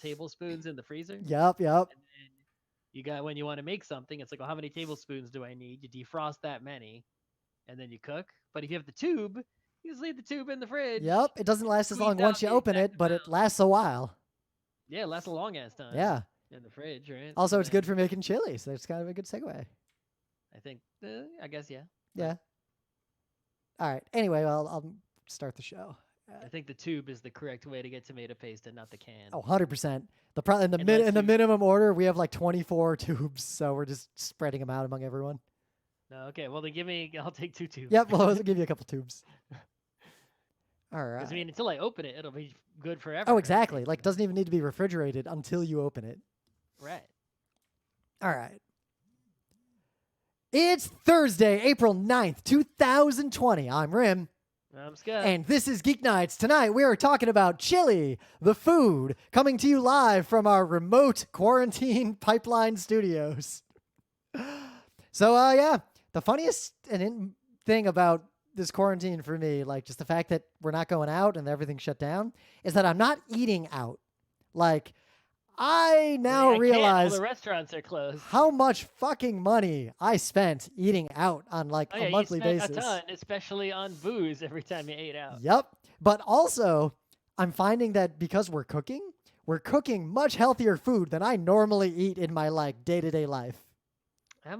tablespoons in the freezer. Yep. Yep. And then you got when you want to make something, it's like, well, how many tablespoons do I need? You defrost that many, and then you cook. But if you have the tube, you just leave the tube in the fridge, Yep. It doesn't last as long squeeze once out you the open exact it, but it amount. lasts a while. Yeah, it lasts a long ass time Yeah. in the fridge, right? Also, And it's good then for making chili, so it's kind of a good segue. I think, I guess, yeah. But Yeah. All right. Anyway, I'll start the show. I think the tube is the correct way to get tomato paste and not the can. Oh, 100%. In Unless the you, minimum order, we have like 24 tubes, so we're just spreading them out among everyone. no, okay, well then I'll take 2 tubes. Yep, well, I'll give you a couple tubes. All Because I right. mean, until I open it, it'll be good forever. Oh, Right? exactly. Like, it doesn't even need to be refrigerated until you open it. Right. All right. It's Thursday, April 9th, 2020. I'm Rim. I'm Scott. And this is Geek Nights. Tonight we are talking about chili, the food, coming to you live from our remote quarantine pipeline studios. So, yeah, the funniest thing about this quarantine for me, like just the fact that we're not going out and everything's shut down, is that I'm not eating out. Like, I now I can't. realize All the restaurants are closed. how much fucking money I spent eating out on like Oh a yeah, you monthly spent basis. a ton, especially on booze every time you ate out. Yep. But also, I'm finding that because we're cooking much healthier food than I normally eat in my like day-to-day life. I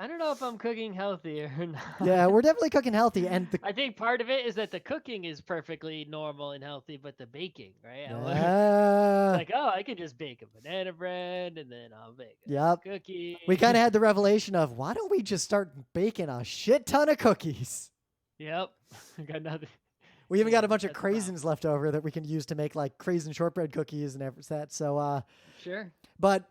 don't know if I'm cooking healthy or not. Yeah, we're definitely cooking healthy and I think part of it is that the cooking is perfectly normal and healthy, but the baking, right? yeah. Like, oh, I could just bake a banana bread and then I'll bake a Yep. cookie. We kind of had the revelation of why don't we just start baking a shit ton of cookies? Yep. Got nothing. We even got a bunch of That's the problem. craisins left over that we can use to make like craisin shortbread cookies and everything. That. So, Sure. but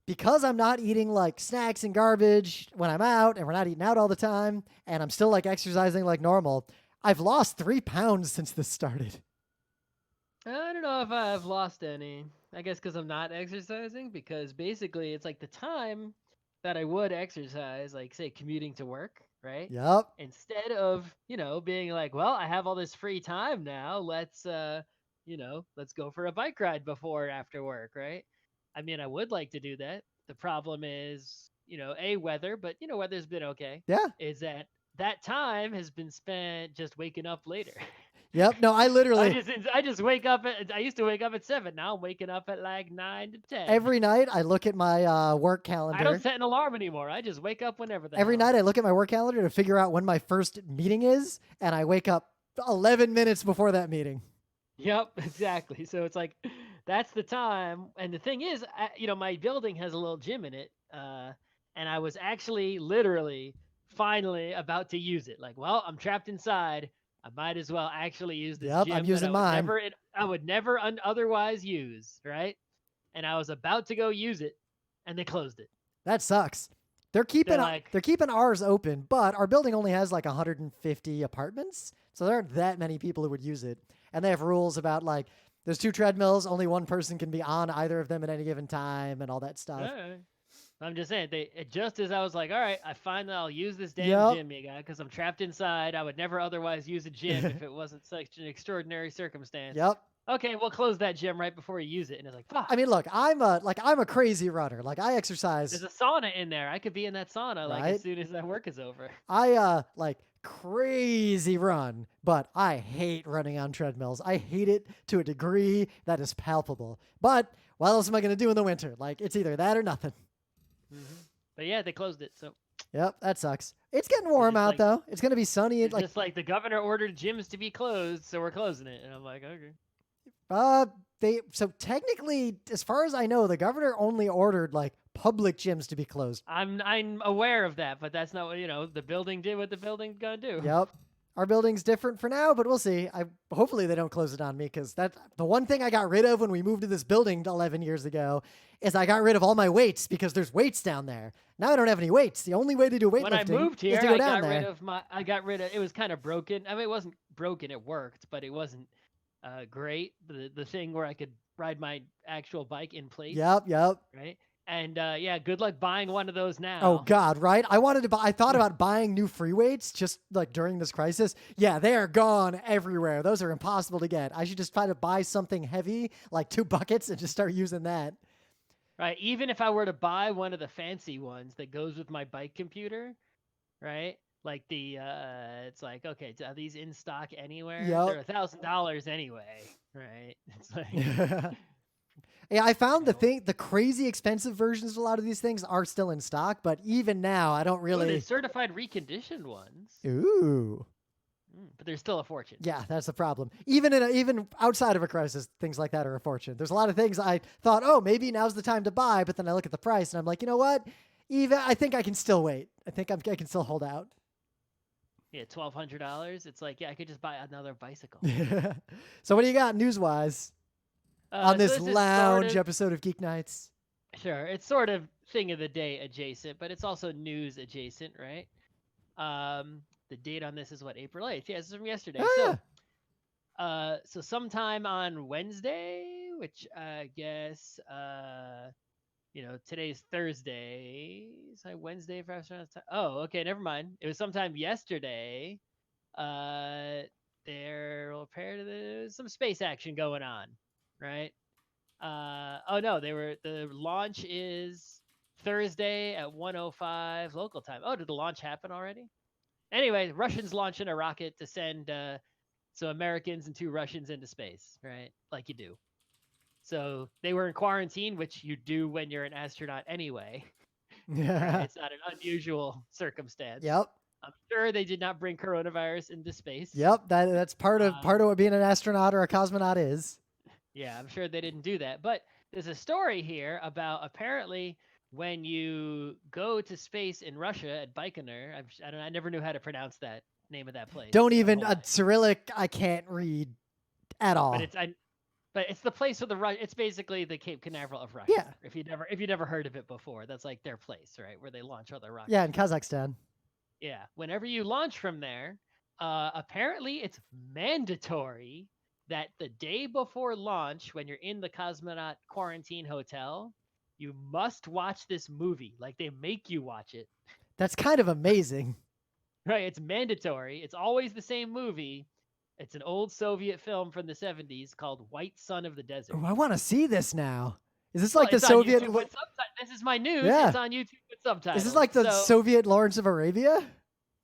because I'm not eating like snacks and garbage when I'm out and we're not eating out all the time and I'm still like exercising like normal, I've lost 3 pounds since this started. I don't know if I've lost any. I guess because I'm not exercising, because basically it's like the time that I would exercise, like say commuting to work, right? Yep. Instead of, being like, well, I have all this free time now. Let's go for a bike ride before or after work, right? I mean, I would like to do that. The problem is, weather, but weather's been okay. Yeah. Is that time has been spent just waking up later. Yep. No, I just wake up I used to wake up at 7. Now I'm waking up at like 9 to 10. every night I look at my work I don't calendar. set an alarm anymore. I just wake up whenever the Every hell. night I look at my work calendar to figure out when my first meeting is, and I wake up 11 minutes before that meeting. Yep, exactly. So it's like that's the time. And the thing is, my building has a little gym in it, and I was actually literally finally about to use it. Like, well, I'm trapped inside. I might as well actually use this Yep, gym I'm using mine. I would never otherwise use, right? And I was about to go use it, and they closed it. That sucks. They're like, keeping ours open, but our building only has like 150 apartments, so there aren't that many people who would use it. And they have rules about like there's 2 treadmills, only one person can be on either of them at any given time, and all that stuff. I'm just saying, just as I was like, all right, I find that I'll use this damn Yep. gym, you guy, because I'm trapped inside. I would never otherwise use a gym if it wasn't such an extraordinary circumstance. Yep. Okay, we'll close that gym right before you use it. And it's like, fuck. I mean, look, I'm a crazy runner. Like I exercise. There's a sauna in there. I could be in that sauna like Right? as soon as that work is over. I like crazy run, but I hate running on treadmills. I hate it to a degree that is palpable. But what else am I going to do in the winter? Like it's either that or nothing. Mm-hmm. But yeah, they closed it. So Yep, that sucks. It's getting warm out though. It's going to be sunny. It's just like the governor ordered gyms to be closed, so we're closing it. And I'm like, okay. So technically, as far as I know, the governor only ordered like public gyms to be closed. I'm aware of that, but that's not what the building did what the building's gonna do. Yep. Our building's different for now, but we'll see. Hopefully they don't close it on me because that's the one thing I got rid of when we moved to this building 11 years ago is I got rid of all my weights because there's weights down there. Now I don't have any weights. The only way to do weightlifting When I moved here, is to go I down got there. rid of it was kind of broken. I mean, it wasn't broken, it worked, but it wasn't great. The thing where I could ride my actual bike in place. Yep. Right? And yeah, good luck buying one of those Oh now. God, right? I thought about buying new free weights just like during this crisis. Yeah, they are gone everywhere. Those are impossible to get. I should just try to buy something heavy, like 2 buckets, and just start using that. Right. Even if I were to buy one of the fancy ones that goes with my bike computer, right? Like it's like, okay, are these in stock anywhere? Yep. They're $1,000 anyway, right? It's like, Yeah, I you found know, the crazy expensive versions of a lot of these things are still in stock, but even now, I don't oh, the really. certified reconditioned ones, Ooh. but they're still a fortune. Yeah, that's the problem. Even outside of a crisis, things like that are a fortune. There's a lot of things I thought, oh, maybe now's the time to buy, but then I look at the price and I'm like, you know what? Even I think I can still wait. I can still hold out. Yeah, $1,200. It's like, yeah, I could just buy another bicycle. So what do you got news wise on So this this is sort lounge of episode of Geek Nights? sure. It's sort of thing of the day adjacent, but it's also news adjacent, right? The date on this is what, April 8th. Yeah, this is from yesterday. Oh yeah. So sometime on Wednesday, which I guess today's Thursday. So Wednesday for restaurants. Oh, okay, never mind. It was sometime yesterday. Uh there will appear there's some space action going on, right? Oh no, the launch is Thursday at 1:05 local time. Oh, did the launch happen already? Anyway, Russians launching a rocket to send some Americans and 2 Russians into space, right? Like you do. So they were in quarantine, which you do when you're an astronaut anyway. Right? Yeah. It's not an unusual circumstance. Yep. I'm sure they did not bring coronavirus into space. Yep. That's part Um, of what being an astronaut or a cosmonaut is. yeah, I'm sure they didn't do that. But there's a story here about apparently when you go to space in Russia at Baikonur, I never knew how to pronounce that name of that place Don't my even whole life. Cyrillic. I can't read at But all. it's the place of it's basically the Cape Canaveral of Russia. Yeah. If you never heard of it before, that's like their place, right, where they launch all their Yeah, rockets in from. Kazakhstan. Yeah, whenever you launch from there, apparently it's mandatory that the day before launch, when you're in the cosmonaut quarantine hotel, you must watch this movie. Like they make you watch it. That's kind of amazing. Right? It's mandatory. It's always the same movie. It's an old Soviet film from the 70s called White Son of the Desert. Oh, I want to see this now. Is this Well, like the it's on Soviet? YouTube with subtitles. This is my news. Yeah. It's on YouTube with subtitles. Is this like the So Soviet Lawrence of Arabia?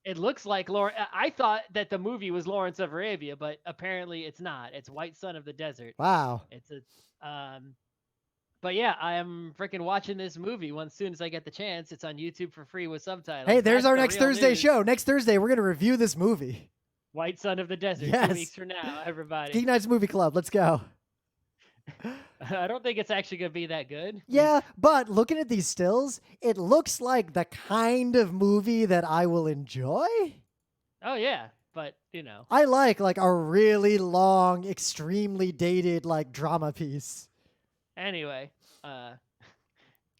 it looks like I thought that the movie was Lawrence of Arabia, but apparently it's not. It's White Son of the Desert. Wow. It's but yeah, I am freaking watching this movie as soon as I get the chance. It's on YouTube for free with subtitles. Hey, there's That's our the next real Thursday news. show. Next Thursday, we're going to review this movie. White Son of the Desert. Yes. 2 weeks from now, everybody. Geek Nights Movie Club. Let's go. I don't think it's actually going to be that good. Yeah, but looking at these stills, it looks like the kind of movie that I will enjoy. Oh yeah, but I like a really long, extremely dated drama piece. Anyway,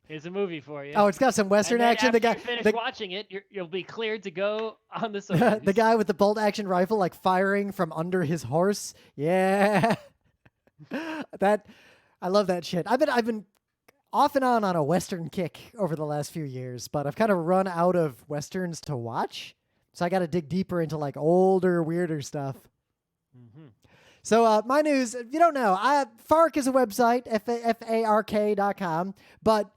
here's a movie for you. Oh, it's got some Western And then action. after The guy, you finish the, watching it, you'll be cleared to go on the the Soyuz. guy with the bolt action rifle firing from under his horse. Yeah. I love that shit. I've been off and on a Western kick over the last few years, but I've kind of run out of Westerns to watch. So I got to dig deeper into older, weirder stuff. Mm-hmm. So my news, if you don't know, FARC is a website, FARK.com, but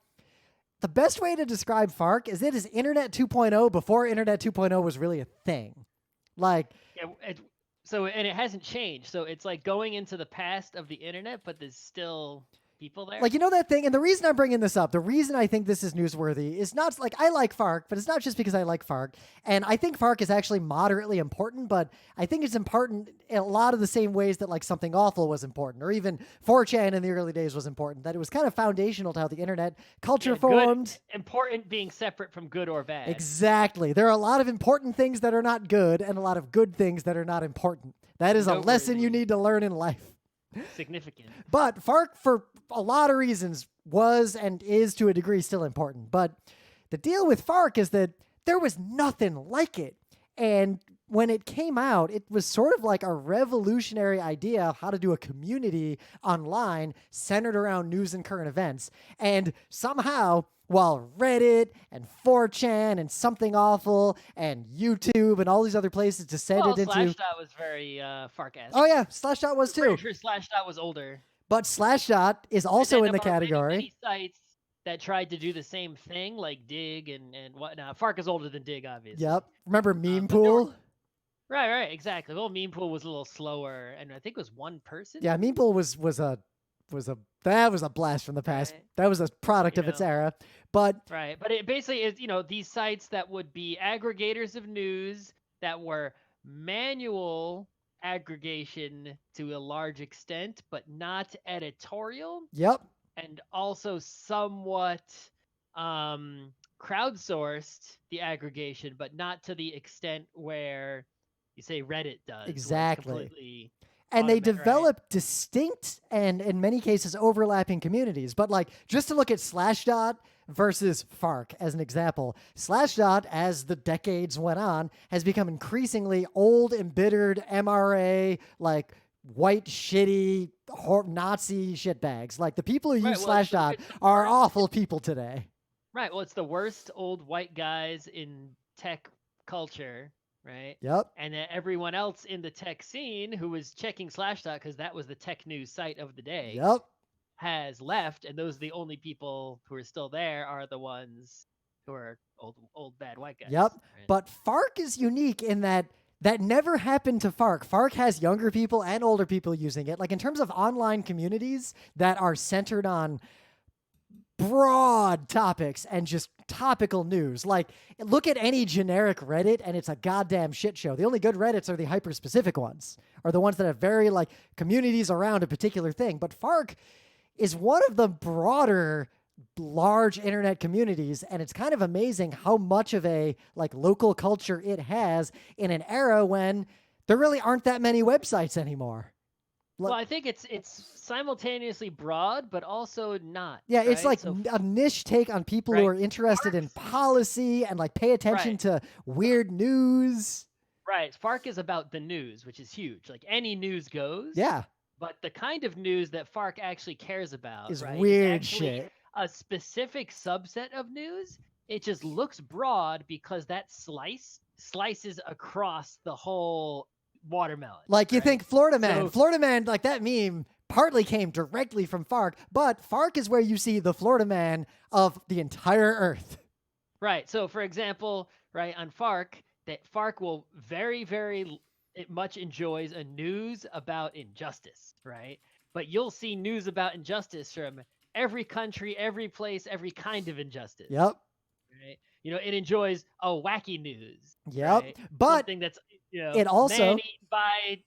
the best way to describe FARC is it is Internet 2.0 before Internet 2.0 was really a thing. Yeah, and it hasn't changed. So it's like going into the past of the internet, but there's still people there. That thing, and the reason I'm bringing this up, the reason I think this is newsworthy is not I like FARC, but it's not just because I like FARC. And I think FARC is actually moderately important, but I think it's important in a lot of the same ways that Something Awful was important, or even 4chan in the early days was important, that it was kind of foundational to how the internet culture formed. Important being separate from good or bad. Exactly. There are a lot of important things that are not good and a lot of good things that are not important. That is a lesson you need to learn in life. Significant. But FARC, for a lot of reasons, was and is to a degree still important. But the deal with FARC is that there was nothing like it. And when it came out, it was sort of like a revolutionary idea of how to do a community online centered around news and current events. And somehow, while Reddit and 4chan and Something Awful and YouTube and all these other places descended into... Slashdot was very Fark-esque. Oh yeah, Slashdot was I'm pretty too. sure Slashdot was older. But Slashdot is also in the There were category. many sites that tried to do the same thing, like Dig and whatnot. Fark is older than Dig, obviously. Yep. Remember Meme Pool? Right, exactly. Well, Meme Pool was a little slower, and I think it was one person. Yeah, Meme Pool was a blast from the past. Right. That was a product of its era. But it basically is, these sites that would be aggregators of news that were manual aggregation to a large extent, but not editorial. Yep. And also somewhat crowdsourced the aggregation, but not to the extent where you say Reddit does. Exactly. And they develop distinct and, in many cases, overlapping communities. But like, just to look at Slashdot versus Fark as an example, Slashdot, as the decades went on, has become increasingly old, embittered MRA, like white, shitty, Nazi shitbags. Like, the people who use Slashdot are awful people today. Right. Well, it's the worst old white guys in tech culture. Right. Yep. And then everyone else in the tech scene who was checking Slashdot, because that was the tech news site of the day, yep, has left, and those are the only people who are still there are the ones who are old bad white guys. Yep. Right? But Fark is unique in that never happened to Fark. Fark has younger people and older people using it. Like, in terms of online communities that are centered on broad topics and just topical news. Like, look at any generic Reddit and it's a goddamn shit show. The only good Reddits are the hyper-specific ones, or the ones that have very, like, communities around a particular thing. But Fark is one of the broader, large internet communities, and it's kind of amazing how much of a, like, local culture it has in an era when there really aren't that many websites anymore. Well, I think it's simultaneously broad, but also not. Yeah, it's like a niche take on people who are interested in policy and like pay attention to weird news. Right. Fark is about the news, which is huge. Like, any news goes. Yeah. But the kind of news that Fark actually cares about is weird is shit. A specific subset of news. It just looks broad because that slices across the whole watermelon. Like, you think Florida Man. Florida Man, like, that meme partly came directly from Fark, but Fark is where you see the Florida Man of the entire earth. Right. So, for example, right, on Fark, that Fark will very, very much enjoys a news about injustice, right? But you'll see news about injustice from every country, every place, every kind of injustice. Yep. Right? It enjoys wacky news. Yep. Right? But something that's, it also man eaten by,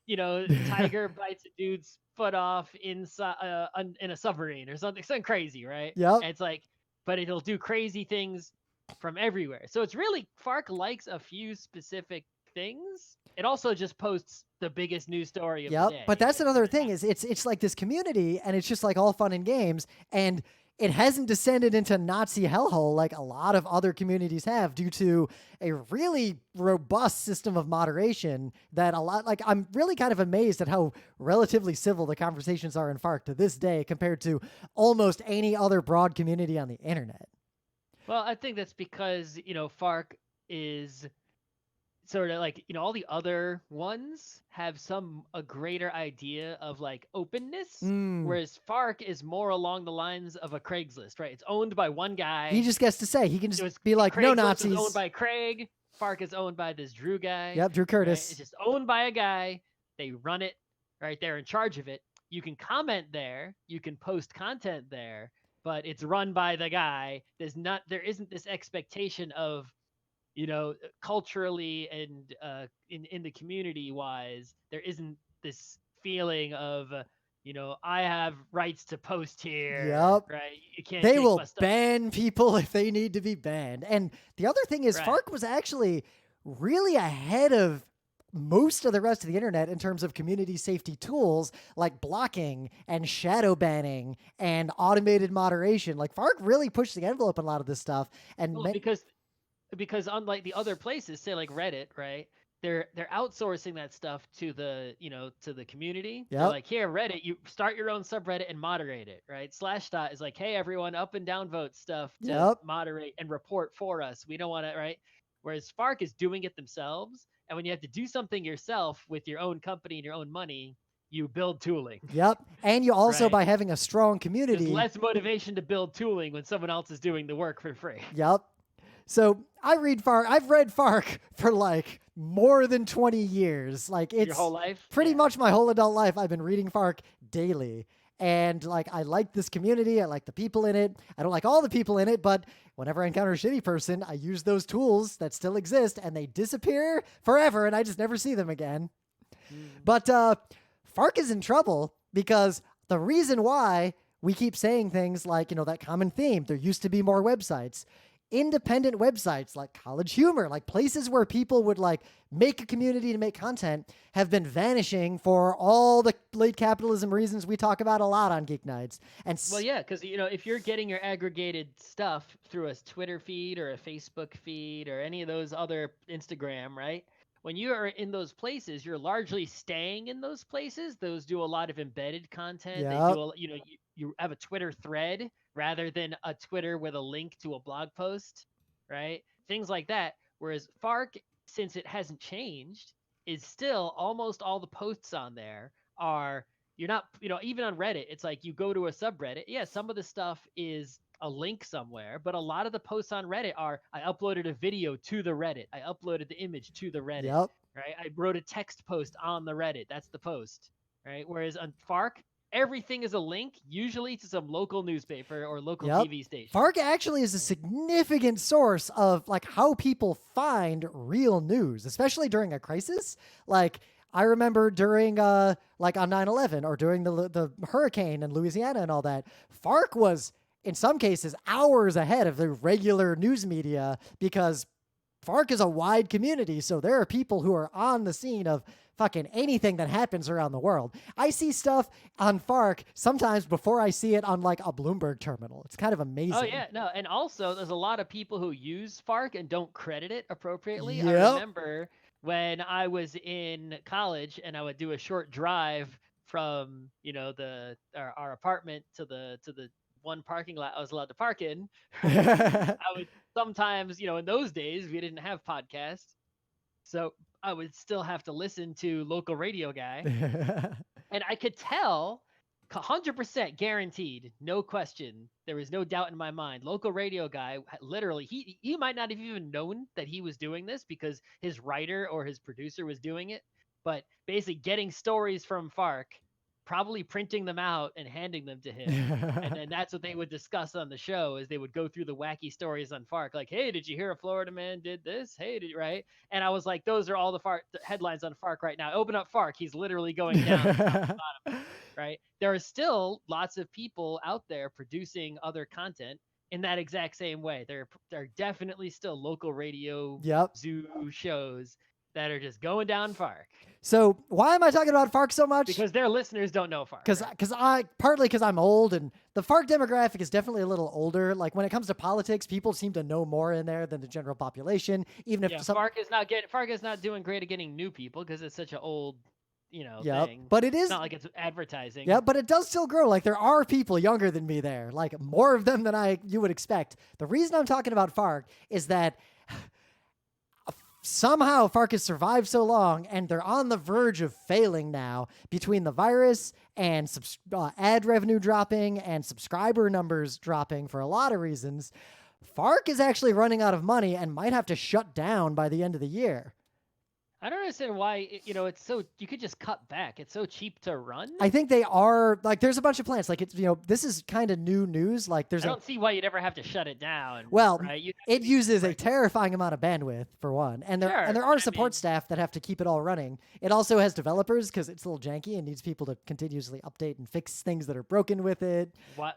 tiger bites a dude's foot off inside in a submarine or something crazy, right? Yep. And it's like, but it'll do crazy things from everywhere. So it's really, Fark likes a few specific things. It also just posts the biggest news story of the day. But that's another thing, is it's like this community, and it's just like all fun and games, and it hasn't descended into Nazi hellhole like a lot of other communities have, due to a really robust system of moderation that I'm really kind of amazed at how relatively civil the conversations are in Fark to this day compared to almost any other broad community on the internet. Well, I think that's because, Fark is sort of like, all the other ones have a greater idea of like openness, whereas Fark is more along the lines of a Craigslist, right? It's owned by one guy. He just gets to say, he can just be like, no Nazis. It's owned by Craig. Fark is owned by this Drew guy. Yep, Drew Curtis. Right? It's just owned by a guy. They run it, right? They're in charge of it. You can comment there. You can post content there, but it's run by the guy. There isn't this expectation of, culturally and in the community wise, there isn't this feeling of, I have rights to post here. Yep. Right. You can't. They will ban people if they need to be banned. And the other thing is, Fark was actually really ahead of most of the rest of the internet in terms of community safety tools like blocking and shadow banning and automated moderation. Like, Fark really pushed the envelope on a lot of this stuff. And because unlike the other places, say like Reddit, right? they're outsourcing that stuff to the to the community. They're Yep. like, here, Reddit, you start your own subreddit and moderate it, right? Slashdot is like, hey, everyone, up and down vote stuff to Yep. moderate and report for us. We don't want to, right? Whereas Spark is doing it themselves, and when you have to do something yourself with your own company and your own money, you build tooling. Yep. And you also, Right? by having a strong There's community. less motivation to build tooling when someone else is doing the work for free. Yep. So I've read FARC for like more than 20 years. Like it's Your whole life? pretty Yeah. much my whole adult life. I've been reading FARC daily. And like I like this community. I like the people in it. I don't like all the people in it, but whenever I encounter a shitty person, I use those tools that still exist and they disappear forever and I just never see them again. But FARC is in trouble because the reason why we keep saying things like, that common theme, there used to be more websites. Independent websites like College Humor, like places where people would like make a community to make content, have been vanishing for all the late capitalism reasons we talk about a lot on Geek Nights. And Well, yeah, because if you're getting your aggregated stuff through a Twitter feed or a Facebook feed or any of those other Instagram, right? When you are in those places, you're largely staying in those places. Those do a lot of embedded content. They Yep. do, you have a Twitter thread rather than a Twitter with a link to a blog post, right? Things like that. Whereas FARC, since it hasn't changed, is still almost all the posts on there are you're not, even on Reddit, it's like you go to a subreddit. Yeah, some of the stuff is a link somewhere, but a lot of the posts on Reddit are I uploaded a video to the Reddit. I uploaded the image to the Reddit, Yep. right? I wrote a text post on the Reddit. That's the post, right? Whereas on FARC, everything is a link, usually to some local newspaper or local Yep. TV station. FARC actually is a significant source of like how people find real news, especially during a crisis. Like I remember during like on 9/11 or during the hurricane in Louisiana and all that, FARC was in some cases hours ahead of the regular news media because FARC is a wide community. So there are people who are on the scene of fucking anything that happens around the world. I see stuff on FARC sometimes before I see it on like a Bloomberg terminal. It's kind of amazing. Oh yeah, no, and also there's a lot of people who use FARC and don't credit it appropriately. Yep. I remember when I was in college and I would do a short drive from our apartment to the one parking lot I was allowed to park in. I would sometimes, in those days we didn't have podcasts, so I would still have to listen to local radio guy, and I could tell 100% guaranteed, no question. There was no doubt in my mind. Local radio guy, literally, he might not have even known that he was doing this because his writer or his producer was doing it. But basically, getting stories from FARC, probably printing them out and handing them to him, and then that's what they would discuss on the show. Is they would go through the wacky stories on FARC, like, "Hey, did you hear a Florida man did this? Hey, right?" And I was like, "Those are all the FARC headlines on FARC right now. Open up FARC. He's literally going down." Top to bottom. Right? There are still lots of people out there producing other content in that exact same way. There are definitely still local radio zoo shows that are just going down FARC. So why am I talking about FARC so much? Because their listeners don't know FARC. Because I'm old, and the FARC demographic is definitely a little older. Like when it comes to politics, people seem to know more in there than the general population. Even if FARC is not doing great at getting new people because it's such an old thing. But it's not like it's advertising. Yeah, but it does still grow. Like there are people younger than me there, like more of them than you would expect. The reason I'm talking about FARC is that somehow FARC has survived so long and they're on the verge of failing now between the virus and ad revenue dropping and subscriber numbers dropping for a lot of reasons. FARC is actually running out of money and might have to shut down by the end of the year. I don't understand why, it's so, you could just cut back. It's so cheap to run. I think they are, like, there's a bunch of plans. Like, it's, this is kind of new news. Like, I don't see why you'd ever have to shut it down. Well, right? It uses a terrifying amount of bandwidth, for one. And there are support staff that have to keep it all running. It also has developers because it's a little janky and needs people to continuously update and fix things that are broken with it.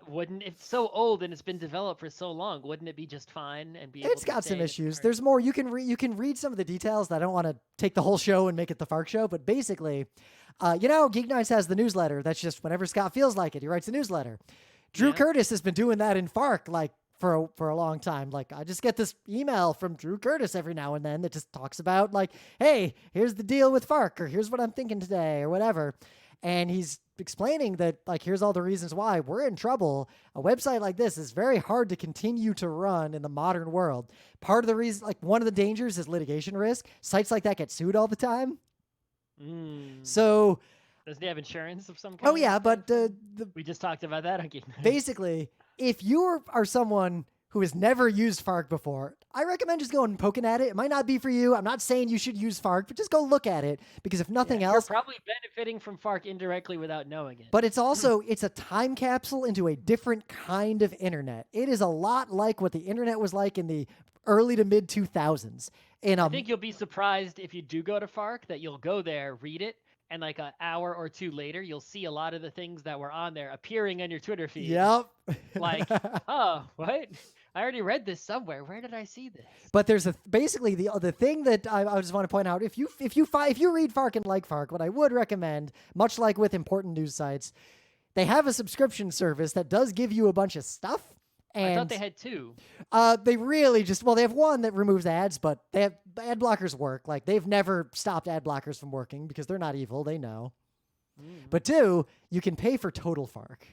It's so old and it's been developed for so long, wouldn't it be just fine and be It's got some issues. There's more. You can read some of the details that I don't want to take the whole show and make it the FARC show, but basically, Geek Nights has the newsletter. That's just whenever Scott feels like it, he writes a newsletter. Drew Curtis has been doing that in FARC like for a long time. Like I just get this email from Drew Curtis every now and then that just talks about like, hey, here's the deal with FARC, or here's what I'm thinking today, or whatever. And he's explaining that like here's all the reasons why we're in trouble. A website like this is very hard to continue to run in the modern world. Part of the reason, like one of the dangers is litigation risk. Sites like that get sued all the time. So does he have insurance of some kind? Oh yeah, but we just talked about that on GeekNights. Basically, if you are someone who has never used FARC before, I recommend just going and poking at it. It might not be for you. I'm not saying you should use FARC, but just go look at it, because if nothing else, you're probably benefiting from FARC indirectly without knowing it. But it's also it's a time capsule into a different kind of internet. It is a lot like what the internet was like in the early to mid 2000s. I think you'll be surprised if you do go to FARC that you'll go there, read it, and like an hour or two later, you'll see a lot of the things that were on there appearing on your Twitter feed. Yep. Like, oh, what? I already read this somewhere. Where did I see this? But there's basically the thing that I just want to point out. If you read FARC and like FARC, what I would recommend, much like with important news sites, they have a subscription service that does give you a bunch of stuff. And I thought they had two. They really they have one that removes ads, but they have ad blockers work. Like they've never stopped ad blockers from working because they're not evil. They know. But two, you can pay for total FARC.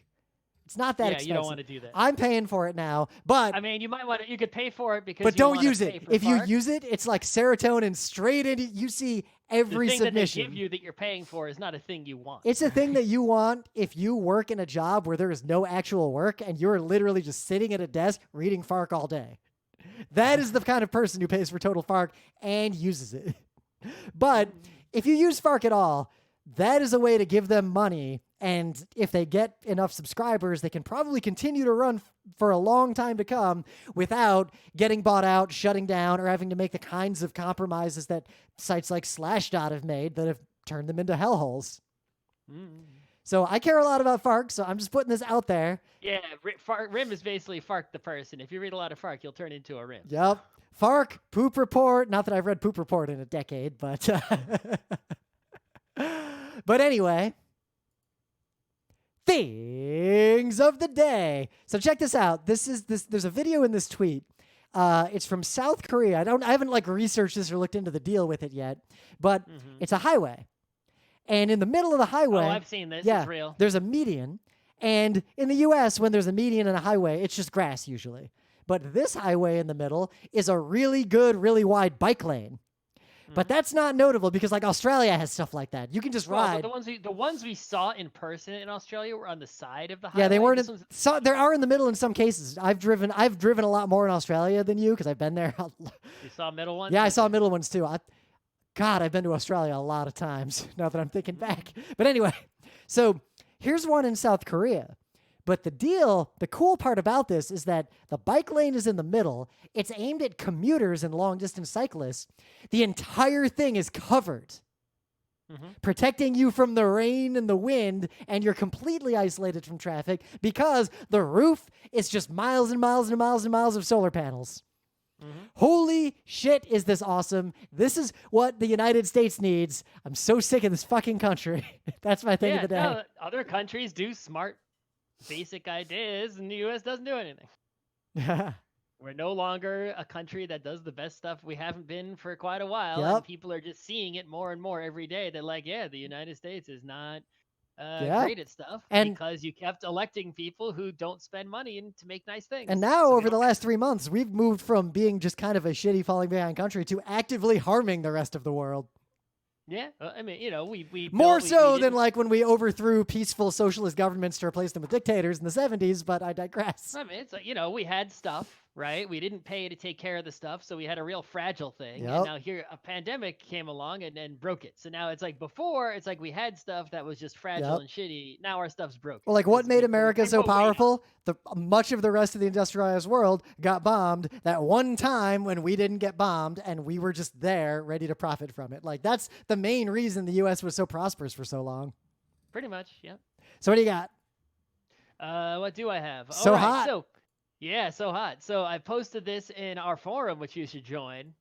It's not that expensive. You don't want to do that. I'm paying for it now, but I mean, you might want to. You could pay for it because. But you don't want use to it. Pay If for you FARC. use it, it's like serotonin straight into. You see every the thing submission. That they give you that you're paying for is not a thing you want. It's a thing that you want if you work in a job where there is no actual work and you're literally just sitting at a desk reading FARC all day. That is the kind of person who pays for total FARC and uses it. But if you use FARC at all, that is a way to give them money. And if they get enough subscribers, they can probably continue to run for a long time to come without getting bought out, shutting down, or having to make the kinds of compromises that sites like Slashdot have made that have turned them into hellholes. So I care a lot about FARC, so I'm just putting this out there. Yeah, RIM is basically FARC the person. If you read a lot of FARC, you'll turn into a RIM. Yep. FARC, Poop Report. Not that I've read Poop Report in a decade, but... But anyway... Things of the day. So check this out. There's a video in this tweet. It's from South Korea. I haven't like researched this or looked into the deal with it yet, but it's a highway. And in the middle of the highway, I've seen this. It's real. There's a median. And in the US, when there's a median and a highway, it's just grass usually. But this highway in the middle is a really good, really wide bike lane. But that's not notable because like Australia has stuff like that. You can just ride. But the ones we saw in person in Australia were on the side of the highway. Yeah, they weren't. There are in the middle in some cases. I've driven a lot more in Australia than you because I've been there. You saw middle ones? Yeah, I saw middle ones too. I've been to Australia a lot of times now that I'm thinking back. But anyway, so here's one in South Korea. But the cool part about this is that the bike lane is in the middle. It's aimed at commuters and long-distance cyclists. The entire thing is covered, protecting you from the rain and the wind, and you're completely isolated from traffic because the roof is just miles and miles and miles and miles of solar panels. Holy shit, is this awesome. This is what the United States needs. I'm so sick of this fucking country. That's my thing of the day. No, other countries do smart basic ideas, and the U.S. doesn't do anything. We're no longer a country that does the best stuff. We haven't been for quite a while, and people are just seeing it more and more every day. They're like, the United States is not great at stuff because you kept electing people who don't spend money to make nice things. And now, over the last 3 months, we've moved from being just kind of a shitty falling behind country to actively harming the rest of the world. Yeah, I mean, we more so than like when we overthrew peaceful socialist governments to replace them with dictators in the 70s, but I digress. I mean, it's like, we had stuff, right? We didn't pay to take care of the stuff, so we had a real fragile thing. And now here, a pandemic came along and broke it. So now it's like before, it's like we had stuff that was just fragile and shitty. Now our stuff's broken. Well, like what made America so powerful? Much of the rest of the industrialized world got bombed that one time when we didn't get bombed and we were just there ready to profit from it. Like that's the main reason the U.S. was so prosperous for so long. Pretty much, yeah. So what do you got? What do I have? So hot. So hot. So I posted this in our forum, which you should join.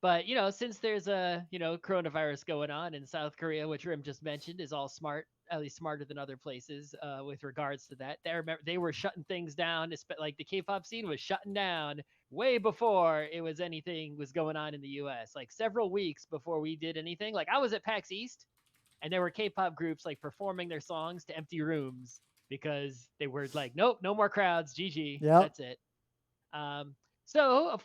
But since there's a coronavirus going on in South Korea, which Rim just mentioned is all smart at least smarter than other places with regards to that. They were shutting things down. Like the K-pop scene was shutting down way before it was anything was going on in the U.S. Like several weeks before we did anything. Like I was at PAX East, and there were K-pop groups like performing their songs to empty rooms because they were like, nope, no more crowds, GG, Yep. that's it. So,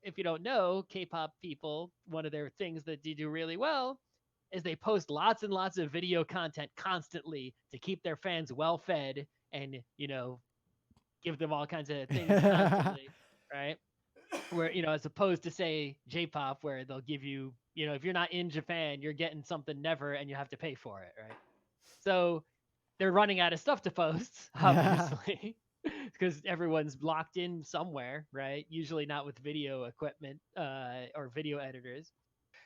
if you don't know, K-pop people, one of their things that they do really well is they post lots and lots of video content constantly to keep their fans well fed and, give them all kinds of things constantly, right? Where, as opposed to say J-pop, where they'll give you, if you're not in Japan, you're getting something never and you have to pay for it, right? So they're running out of stuff to post, obviously. Because everyone's locked in somewhere, right? Usually not with video equipment or video editors.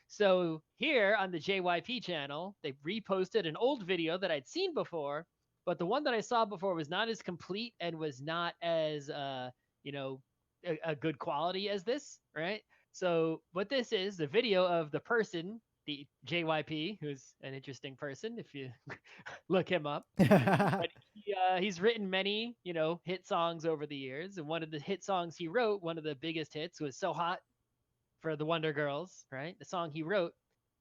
So here on the JYP channel, they reposted an old video that I'd seen before, but the one that I saw before was not as complete and was not as, a good quality as this, right? So what this is, the video of the person, the JYP, who's an interesting person if you look him up. But he's written many, hit songs over the years. And one of the hit songs he wrote, one of the biggest hits, was So Hot for the Wonder Girls, right? The song he wrote.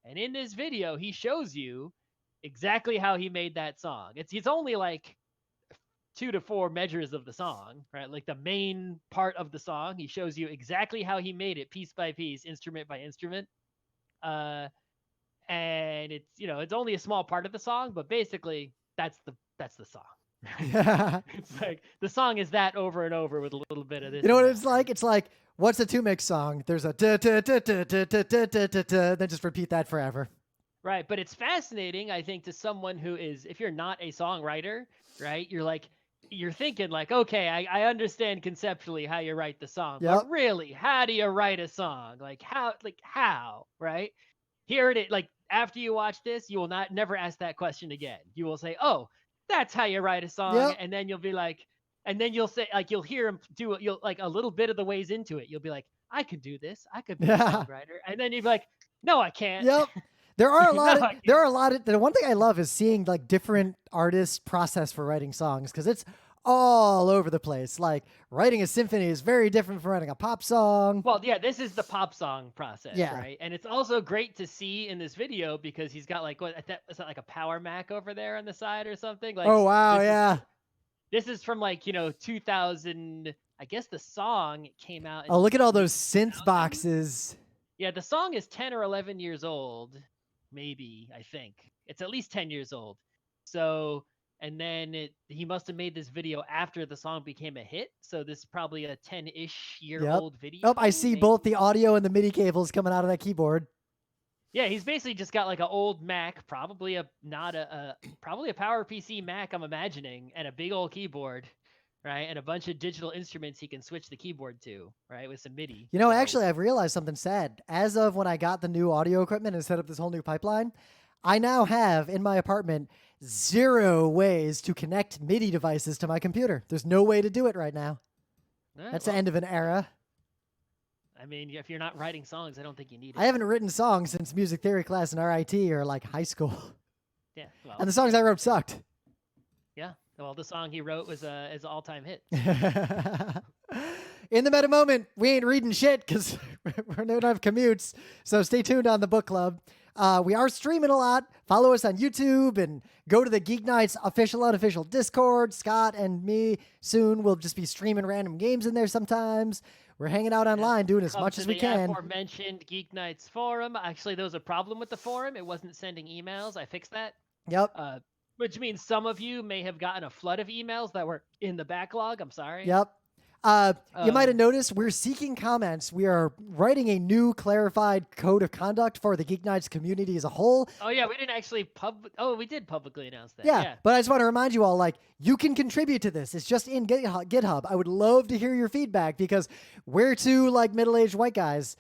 And in this video, he shows you exactly how he made that song. It's only like 2 to 4 measures of the song, right? Like the main part of the song, he shows you exactly how he made it piece by piece, instrument by instrument. And it's only a small part of the song, but basically that's the song. It's like the song is that over and over with a little bit of this. You know what it's like? It's like, what's a 2-mix song? There's a da da da da da da da da da da. Then just repeat that forever. Right, but it's fascinating, I think, to someone who is, if you're not a songwriter, right? You're thinking like, okay, I understand conceptually how you write the song, but really, how do you write a song? Like how, right? Here it is. Like after you watch this, you will never ask that question again. You will say, oh, that's how you write a song. And then you'll be like, and then you'll say, like, you'll hear him do it. You'll like a little bit of the ways into it. You'll be like, I could do this. I could be a songwriter. And then you'll be like, no, I can't. Yep. There are a lot of the one thing I love is seeing like different artists' process for writing songs, because it's all over the place. Like writing a symphony is very different from writing a pop song. Well, yeah, this is the pop song process, right? And it's also great to see in this video because he's got like, is that like a Power Mac over there on the side or something? Like, oh wow, this is from like 2000. I guess the song came out. Oh, look at all those synth boxes. Yeah, the song is 10 or 11 years old, maybe. I think it's at least 10 years old. So. And then he must have made this video after the song became a hit. So this is probably a 10-ish year old video. Oh, I see both the audio and the MIDI cables coming out of that keyboard. Yeah, he's basically just got like an old Mac, probably a PowerPC Mac, I'm imagining, and a big old keyboard, right? And a bunch of digital instruments he can switch the keyboard to, right? With some MIDI. Actually, I've realized something sad. As of when I got the new audio equipment and set up this whole new pipeline, I now have in my apartment 0 ways to connect MIDI devices to my computer. There's no way to do it right now. That's the end of an era. I mean, if you're not writing songs, I don't think you need it. I haven't written songs since music theory class in RIT or like high school. Yeah. Well, and the songs I wrote sucked. Yeah. Well, the song he wrote was an all-time hit. In the meta moment, we ain't reading shit because we don't have commutes. So stay tuned on the book club. We are streaming a lot. Follow us on YouTube and go to the GeekNights official, unofficial Discord. Scott and me soon will just be streaming random games in there sometimes. We're hanging out online doing as much as we can. The aforementioned GeekNights forum. Actually, there was a problem with the forum. It wasn't sending emails. I fixed that. Yep. Which means some of you may have gotten a flood of emails that were in the backlog. I'm sorry. Yep. You might have noticed we're seeking comments. We are writing a new clarified code of conduct for the GeekNights community as a whole. Oh, yeah. We didn't actually we did publicly announce that. Yeah. But I just want to remind you all, like, you can contribute to this. It's just in GitHub. I would love to hear your feedback because we're two, like, middle-aged white guys.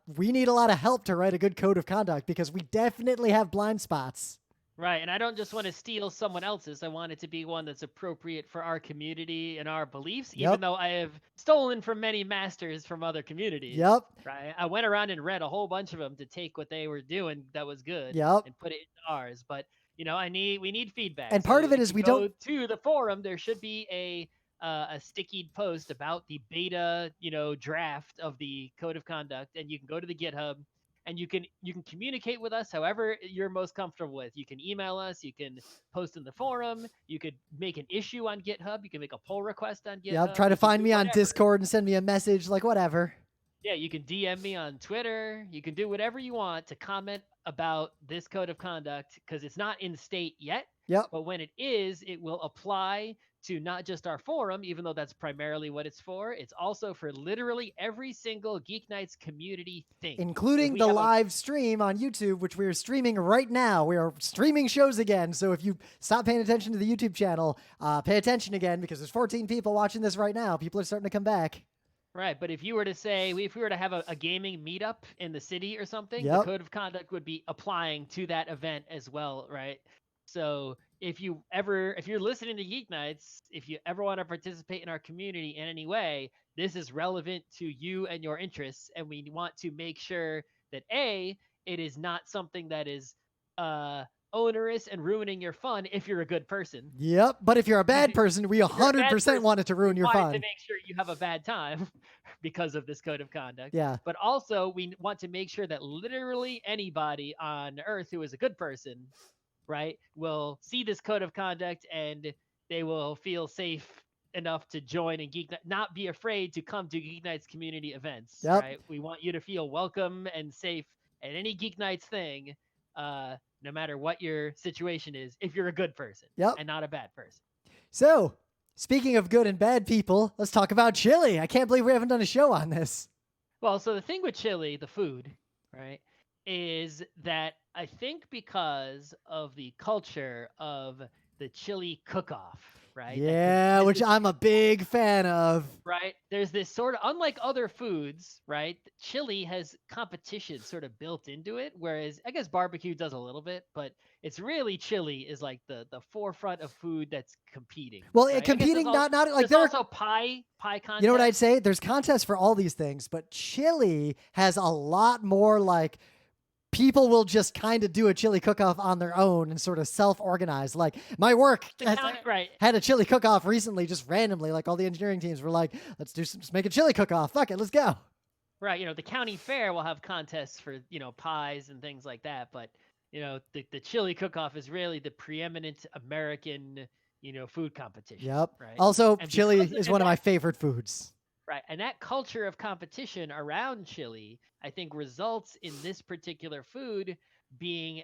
We need a lot of help to write a good code of conduct because we definitely have blind spots. Right, and I don't just want to steal someone else's. I want it to be one that's appropriate for our community and our beliefs, even though I have stolen from many masters from other communities. Yep. Right, I went around and read a whole bunch of them to take what they were doing that was good and put it into ours. But we need feedback. And part So of it if is you we go don't. to the forum, there should be a sticky post about the beta, draft of the code of conduct, and you can go to the GitHub and you can communicate with us however you're most comfortable with. You can email us, you can post in the forum, you could make an issue on GitHub, you can make a pull request on Yep. GitHub, Try to you can find do me on whatever. Discord and send me a message, like whatever. Yeah, you can DM me on Twitter. You can do whatever you want to comment about this code of conduct because it's not in state yet. Yep. But when it is, it will apply to not just our forum, even though that's primarily what it's for. It's also for literally every single Geek Nights community thing. If Including we the have a live stream on YouTube, which we are streaming right now. We are streaming shows again. So if you stop paying attention to the YouTube channel, pay attention again because there's 14 people watching this right now. People are starting to come back. Right, but if you were to say, if we were to have a gaming meetup in the city or something, the Yep. code of conduct would be applying to that event as well, right? So if you're listening to Geek Nights, if you ever want to participate in our community in any way, this is relevant to you and your interests, and we want to make sure that it is not something that is uh onerous and ruining your fun if you're a good person. Yep. But if you're a bad person, we If you're a bad 100% person, want it to ruin we your want fun. to make sure you have a bad time because of this code of conduct. Yeah. But also, we want to make sure that literally anybody on Earth who is a good person, right, will see this code of conduct and they will feel safe enough to join and not be afraid to come to Geek Nights community events. Yep. Right? We want you to feel welcome and safe at any Geek Nights thing. No matter what your situation is, if you're a good person Yep. and not a bad person. So, speaking of good and bad people, let's talk about chili. I can't believe we haven't done a show on this. Well, so the thing with chili, the food, right, is that I think because of the culture of the chili cook-off, right? Yeah, which I'm a big fan of. Right? There's this sort of, unlike other foods, right? Chili has competition sort of built into it, whereas I guess barbecue does a little bit, but it's really chili is like the forefront of food that's competing. Well, right? competing, not like there's there. Also pie contests. You know what I'd say? There's contests for all these things, but chili has a lot more like people will just kind of do a chili cook-off on their own and sort of self-organize. Like my work had a chili cook-off recently, just randomly. Like all the engineering teams were like, let's make a chili cook-off. Fuck it, let's go. Right, the county fair will have contests for, pies and things like that, but the chili cook-off is really the preeminent American, food competition. Yep. Right? Also, chili is one of my favorite foods. Right, and that culture of competition around chili, I think, results in this particular food being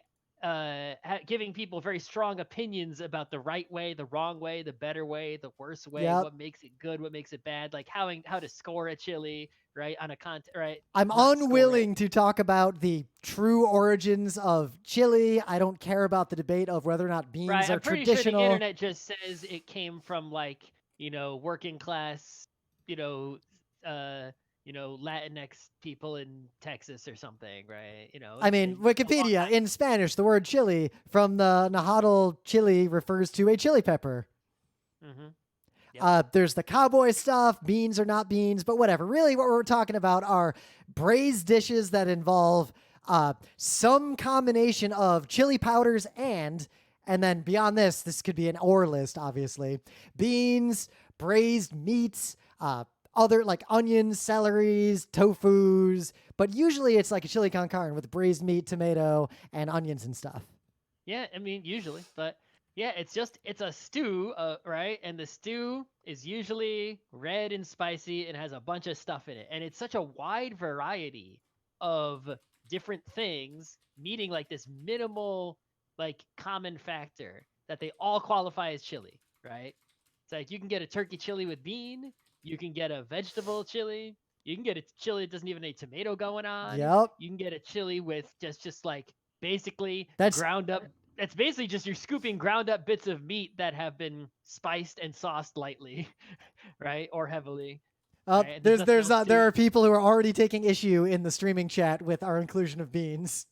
giving people very strong opinions about the right way, the wrong way, the better way, the worst way, what makes it good, what makes it bad, like how to score a chili, right, on a right. I'm unwilling to talk about the true origins of chili. I don't care about the debate of whether or not beans are I'm pretty traditional. Sure the internet just says it came from like, working class, Latinx people in Texas or something, right? I mean, Wikipedia, in Spanish, the word chili from the Nahuatl chili refers to a chili pepper. Mm-hmm. Yep. There's the cowboy stuff. Beans are not beans, but whatever. Really, what we're talking about are braised dishes that involve some combination of chili powders and then beyond this could be an or list, obviously. Beans, braised meats, other like onions, celeries, tofus, but usually it's like a chili con carne with braised meat, tomato, and onions and stuff. Yeah, I mean, usually, but yeah, it's a stew, right? And the stew is usually red and spicy and has a bunch of stuff in it. And it's such a wide variety of different things meeting like this minimal, like common factor that they all qualify as chili, right? It's like you can get a turkey chili with bean. You can get a vegetable chili. You can get a chili that doesn't even have tomato going on. Yep. You can get a chili with just like basically that's ground up. That's basically just you're scooping ground up bits of meat that have been spiced and sauced lightly, right, or heavily. Right? There are people who are already taking issue in the streaming chat with our inclusion of beans.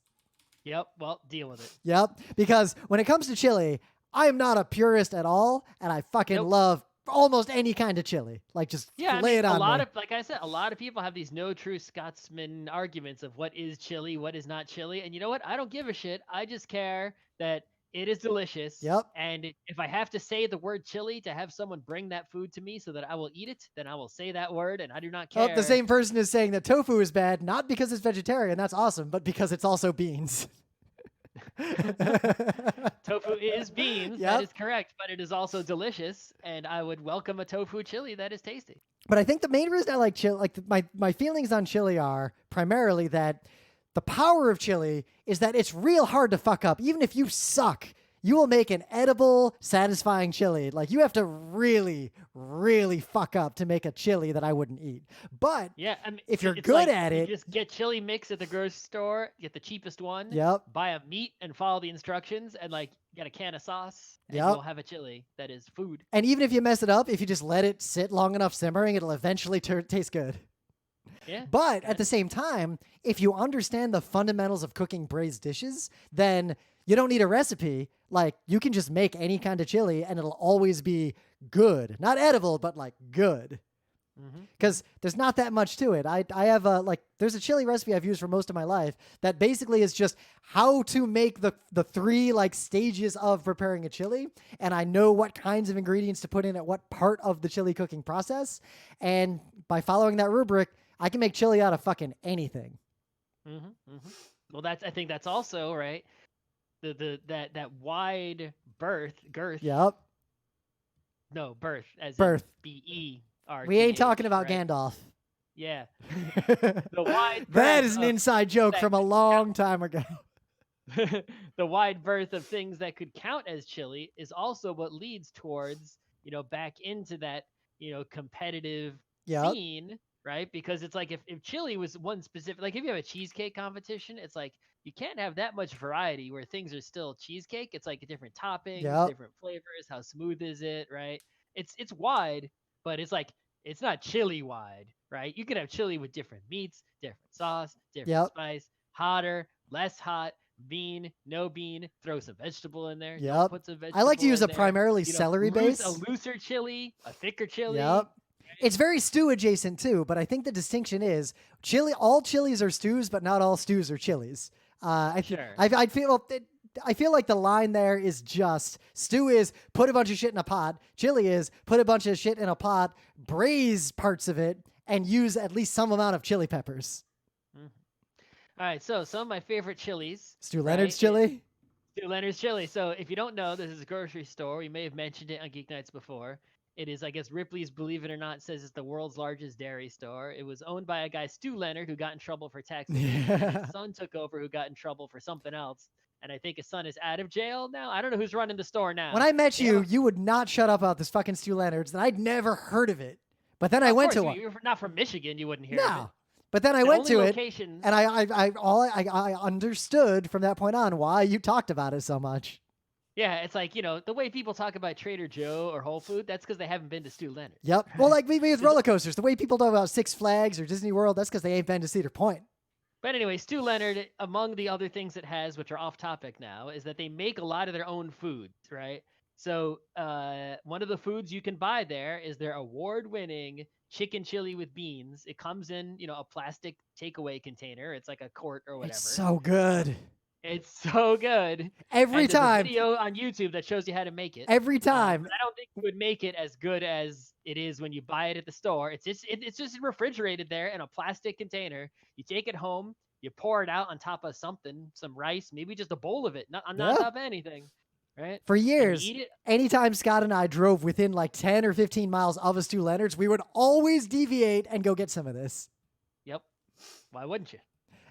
Well, deal with it. Yep, because when it comes to chili, I am not a purist at all, and I fucking love almost any kind of chili. Like, just lay it on me. Like I said, a lot of people have these no true Scotsman arguments of what is chili, what is not chili. And you know what? I don't give a shit. I just care that It is delicious. Yep. And if I have to say the word chili to have someone bring that food to me so that I will eat it, then I will say that word and I do not Oh, the care. same person is saying that tofu is bad, not because it's vegetarian, that's awesome, but because it's also beans. Tofu is beans, that Yep. is correct, but it is also delicious, and I would welcome a tofu chili that is tasty. But I think the main reason I like chili, my feelings on chili are primarily that the power of chili is that it's real hard to fuck up. Even if you suck, you will make an edible, satisfying chili. Like you have to really, really fuck up to make a chili that I wouldn't eat. But Yeah, I mean, if you're it's good like at you it, just get chili mix at the grocery store, get the cheapest one, yep, buy a meat and follow the instructions, and like get a can of sauce, and yep. you'll have a chili that is food. And even if you mess it up, if you just let it sit long enough simmering, it'll eventually taste good. Yeah. But at the same time, if you understand the fundamentals of cooking braised dishes, then you don't need a recipe. Like you can just make any kind of chili and it'll always be good. Not edible, but like good. Because there's not that much to it. I have there's a chili recipe I've used for most of my life that basically is just how to make the three like stages of preparing a chili, and I know what kinds of ingredients to put in at what part of the chili cooking process, and by following that rubric, I can make chili out of fucking anything. Well, I think that's also right. That wide girth. Yep. No, birth as Birth. in BER. We ain't talking about right? Gandalf. Yeah. The wide That berth is an of inside joke from a long time ago. the wide berth of things that could count as chili is also what leads towards, back into that, competitive Yep. scene, right? Because it's like if chili was one specific, like if you have a cheesecake competition, it's like you can't have that much variety where things are still cheesecake. It's like different toppings, Yep. different flavors, how smooth is it, right? It's wide, but it's like it's not chili wide, right? You could have chili with different meats, different sauce, different Yep. spice, hotter, less hot, bean, no bean, throw some vegetable in there. Yep. Don't put some vegetable I like to use in a there. primarily celery base. A looser chili, a thicker chili. Yep. Right? It's very stew adjacent too, but I think the distinction is all chilies are stews, but not all stews are chilies. Sure. I feel like the line there is just stew is put a bunch of shit in a pot. Chili is put a bunch of shit in a pot, braise parts of it, and use at least some amount of chili peppers. All right, so some of my favorite chilies. Stu Leonard's chili. Stu Leonard's chili. So if you don't know, this is a grocery store. We may have mentioned it on Geek Nights before. It is, I guess, Ripley's, believe it or not, says it's the world's largest dairy store. It was owned by a guy, Stu Leonard, who got in trouble for tax evasion. And his son took over, who got in trouble for something else. And I think his son is out of jail now. I don't know who's running the store now. When I met you, you would not shut up about this fucking Stu Leonard's, and I'd never heard of it. But then I went to one. You're not from Michigan, you wouldn't hear of it. But then I went to it, and I understood from that point on why you talked about it so much. Yeah, it's like, the way people talk about Trader Joe or Whole Foods, that's because they haven't been to Stu Leonard. Yep. Well, like maybe with roller coasters, the way people talk about Six Flags or Disney World, that's because they ain't been to Cedar Point. But anyway, Stu Leonard, among the other things it has, which are off topic now, is that they make a lot of their own foods, right? So one of the foods you can buy there is their award-winning chicken chili with beans. It comes in, a plastic takeaway container. It's like a quart or whatever. It's so good. It's so good. Every time. There's a video on YouTube that shows you how to make it. Every time. But I don't think you would make it as good as it is when you buy it at the store. It's just refrigerated there in a plastic container. You take it home, you pour it out on top of something, some rice, maybe just a bowl of it, not on top of anything. Right? For years, anytime Scott and I drove within like 10 or 15 miles of a Stu Leonard's, we would always deviate and go get some of this. Yep. Why wouldn't you?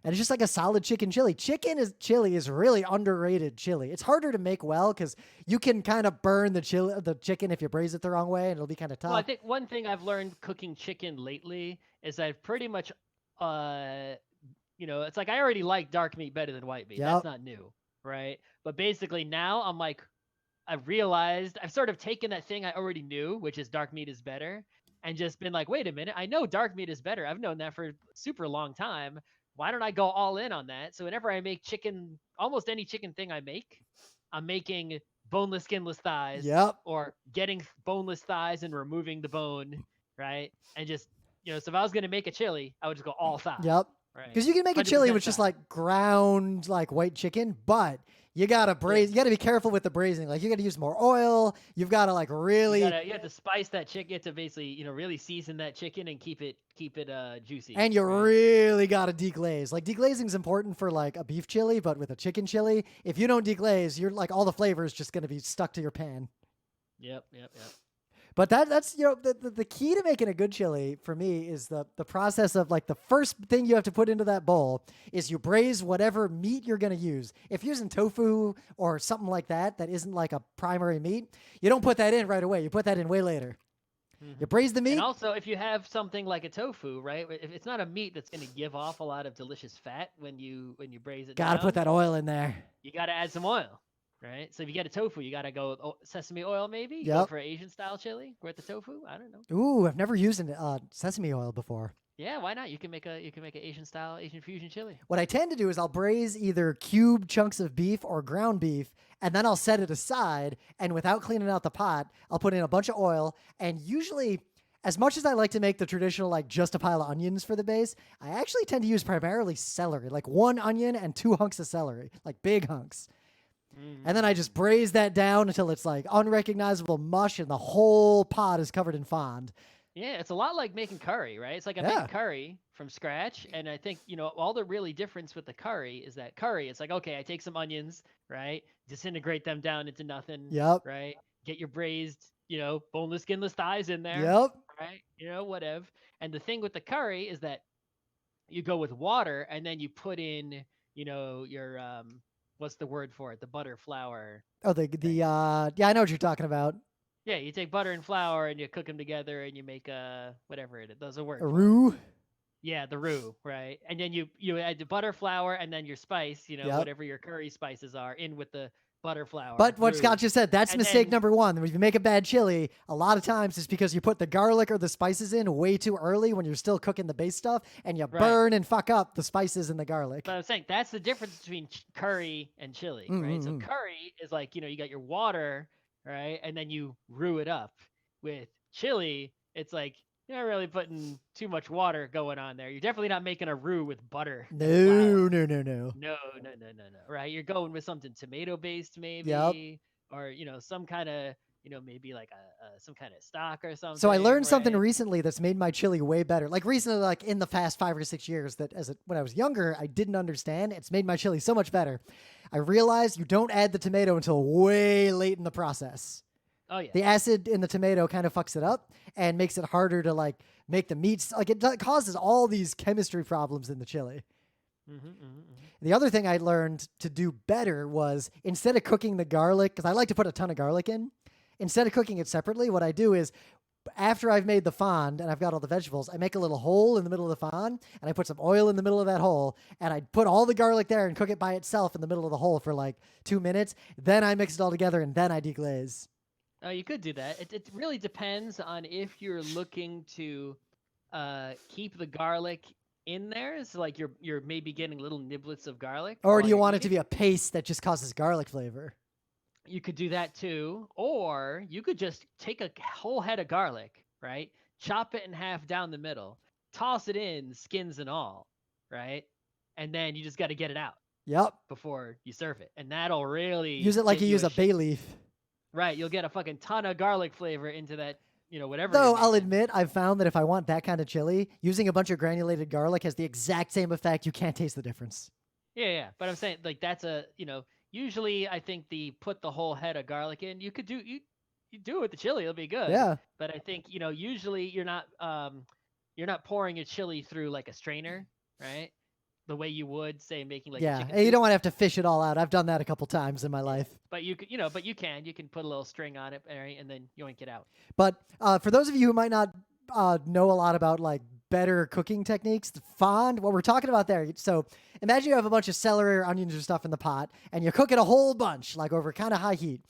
And it's just like a solid chicken chili. Chili is really underrated chili. It's harder to make well because you can kind of burn the chicken if you braise it the wrong way, and it'll be kind of tough. Well, I think one thing I've learned cooking chicken lately is I've pretty much, it's like I already like dark meat better than white meat. Yep. That's not new, right? But basically now I'm like, I've realized I've sort of taken that thing I already knew, which is dark meat is better, and just been like, wait a minute, I know dark meat is better. I've known that for a super long time. Why don't I go all in on that? So whenever I make chicken, almost any chicken thing I make, I'm making boneless, skinless thighs. Yep. Or getting boneless thighs and removing the bone, right? And just, so if I was going to make a chili, I would just go all thighs. Yep. Right. Because you can make a chili with just like ground like white chicken, but you gotta braise. You gotta be careful with the braising. Like you gotta use more oil. You've gotta like really. You have to spice that chicken. You have to basically really season that chicken and keep it juicy. And you really gotta deglaze. Like deglazing is important for like a beef chili, but with a chicken chili, if you don't deglaze, you're like all the flavor is just gonna be stuck to your pan. Yep. But that's the key to making a good chili for me is the process of like the first thing you have to put into that bowl is you braise whatever meat you're going to use. If you're using tofu or something like that isn't like a primary meat, you don't put that in right away. You put that in way later. Mm-hmm. You braise the meat. And also, if you have something like a tofu, right? If it's not a meat that's going to give off a lot of delicious fat when you braise it, gotta put that oil in there. You gotta add some oil. Right, so if you get a tofu, you gotta go with sesame oil, maybe. Yep. Go for Asian style chili with the tofu. I don't know. Ooh, I've never used sesame oil before. Yeah, why not? You can make a Asian style Asian fusion chili. What I tend to do is I'll braise either cube chunks of beef or ground beef, and then I'll set it aside. And without cleaning out the pot, I'll put in a bunch of oil. And usually, as much as I like to make the traditional like just a pile of onions for the base, I actually tend to use primarily celery, like 1 onion and 2 hunks of celery, like big hunks. And then I just braise that down until it's like unrecognizable mush and the whole pot is covered in fond. Yeah, it's a lot like making curry, right? It's like I make curry from scratch. And I think, all the really difference with the curry is that curry, it's like, okay, I take some onions, right? Disintegrate them down into nothing. Yep. Right? Get your braised, boneless, skinless thighs in there. Yep. Right? Whatever. And the thing with the curry is that you go with water and then you put in, your what's the word for it? The butter flour. Oh, yeah, I know what you're talking about. Yeah, you take butter and flour and you cook them together and you make whatever it is. Those are words. A roux. Yeah, the roux, right? And then you add the butter flour and then your spice, whatever your curry spices are, in with the butter flour. But what roux. Scott just said, that's mistake number 1. When you make a bad chili, a lot of times it's because you put the garlic or the spices in way too early when you're still cooking the base stuff, and you burn and fuck up the spices and the garlic. But I'm saying that's the difference between curry and chili, right? So curry is like, you got your water, right? And then you roux it up. With chili, it's like, you're not really putting too much water going on there. You're definitely not making a roux with butter. No. No. Right? You're going with something tomato-based, maybe. Yep. Or, some kind of, maybe like some kind of stock or something. So I learned something recently that's made my chili way better. Like recently, like in the past 5 or 6 years, that when I was younger, I didn't understand. It's made my chili so much better. I realized you don't add the tomato until way late in the process. Oh, yeah. The acid in the tomato kind of fucks it up and makes it harder to like make the meats. Like it causes all these chemistry problems in the chili. The other thing I learned to do better was instead of cooking the garlic, because I like to put a ton of garlic in, instead of cooking it separately, what I do is after I've made the fond and I've got all the vegetables, I make a little hole in the middle of the fond and I put some oil in the middle of that hole and I put all the garlic there and cook it by itself in the middle of the hole for like 2 minutes. Then I mix it all together and then I deglaze. Oh, you could do that. It really depends on if you're looking to keep the garlic in there. So like you're maybe getting little niblets of garlic. Or do you want it to be a paste that just causes garlic flavor? You could do that too. Or you could just take a whole head of garlic, right? Chop it in half down the middle. Toss it in, skins and all, right? And then you just got to get it out. Yep. Before you serve it. And that'll really... Use it like you use a bay leaf. Right, you'll get a fucking ton of garlic flavor into that, whatever. Though I'll admit, I've found that if I want that kind of chili, using a bunch of granulated garlic has the exact same effect. You can't taste the difference. Yeah. But I'm saying, like, that's usually I think put the whole head of garlic in. You could do, you do it with the chili, it'll be good. Yeah. But I think, usually you're not pouring your chili through like a strainer, right? The way you would say making like yeah, chicken you soup. Don't want to have to fish it all out. I've done that a couple times in my life. But you could, you can put a little string on it, right, and then yoink it out. But for those of you who might not know a lot about like better cooking techniques, the fond, what we're talking about there. So imagine you have a bunch of celery or onions or stuff in the pot, and you cook it a whole bunch, like over kind of high heat.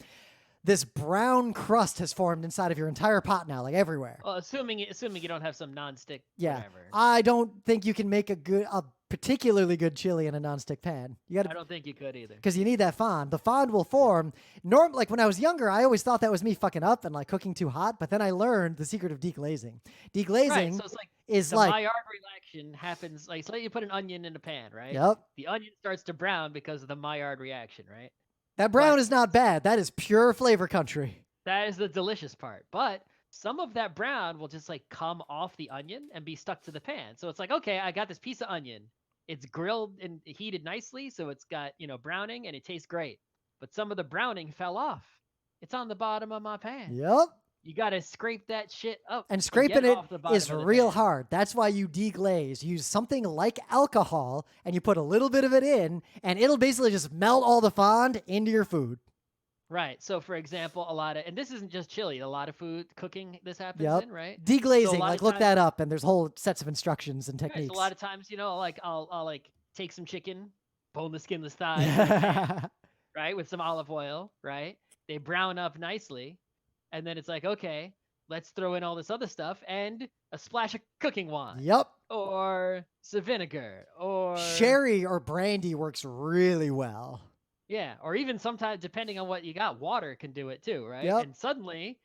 This brown crust has formed inside of your entire pot now, like everywhere. Well, assuming you don't have some nonstick. Yeah, whatever. I don't think you can make a particularly good chili in a nonstick pan. I don't think you could either. Because you need that fond. The fond will form. Like when I was younger, I always thought that was me fucking up and like cooking too hot. But then I learned the secret of deglazing. Deglazing is The like, Maillard reaction happens like, so you put an onion in a pan, right? yep, The onion starts to brown because of the Maillard reaction, right? that brown But is not bad. That is pure flavor country. that is the delicious part. But some of that brown will just like come off the onion and be stuck to the pan. So it's like, okay, I got this piece of onion. It's grilled and heated nicely, so it's got, browning and it tastes great. But some of the browning fell off. It's on the bottom of my pan. Yep. You got to scrape that shit up And and scraping get it off the is bottom of the real pan. hard. That's why you deglaze. Use something like alcohol and you put a little bit of it in, and it'll basically just melt all the fond into your food. Right. So, for example, and this isn't just chili, a lot of food cooking this happens Yep. in, right? So a Deglazing, lot like of look times, that up, and there's whole sets of instructions and right, so a techniques. lot of times, like I'll like take some chicken, bone the skinless thighs in a pan, right, with some olive oil, right? They brown up nicely, and then it's like, okay, let's throw in all this other stuff and a splash of cooking wine Yep. or some vinegar or Sherry or brandy works really well. yeah, or even sometimes depending on what you got, water can do it too, right? Yep. And suddenly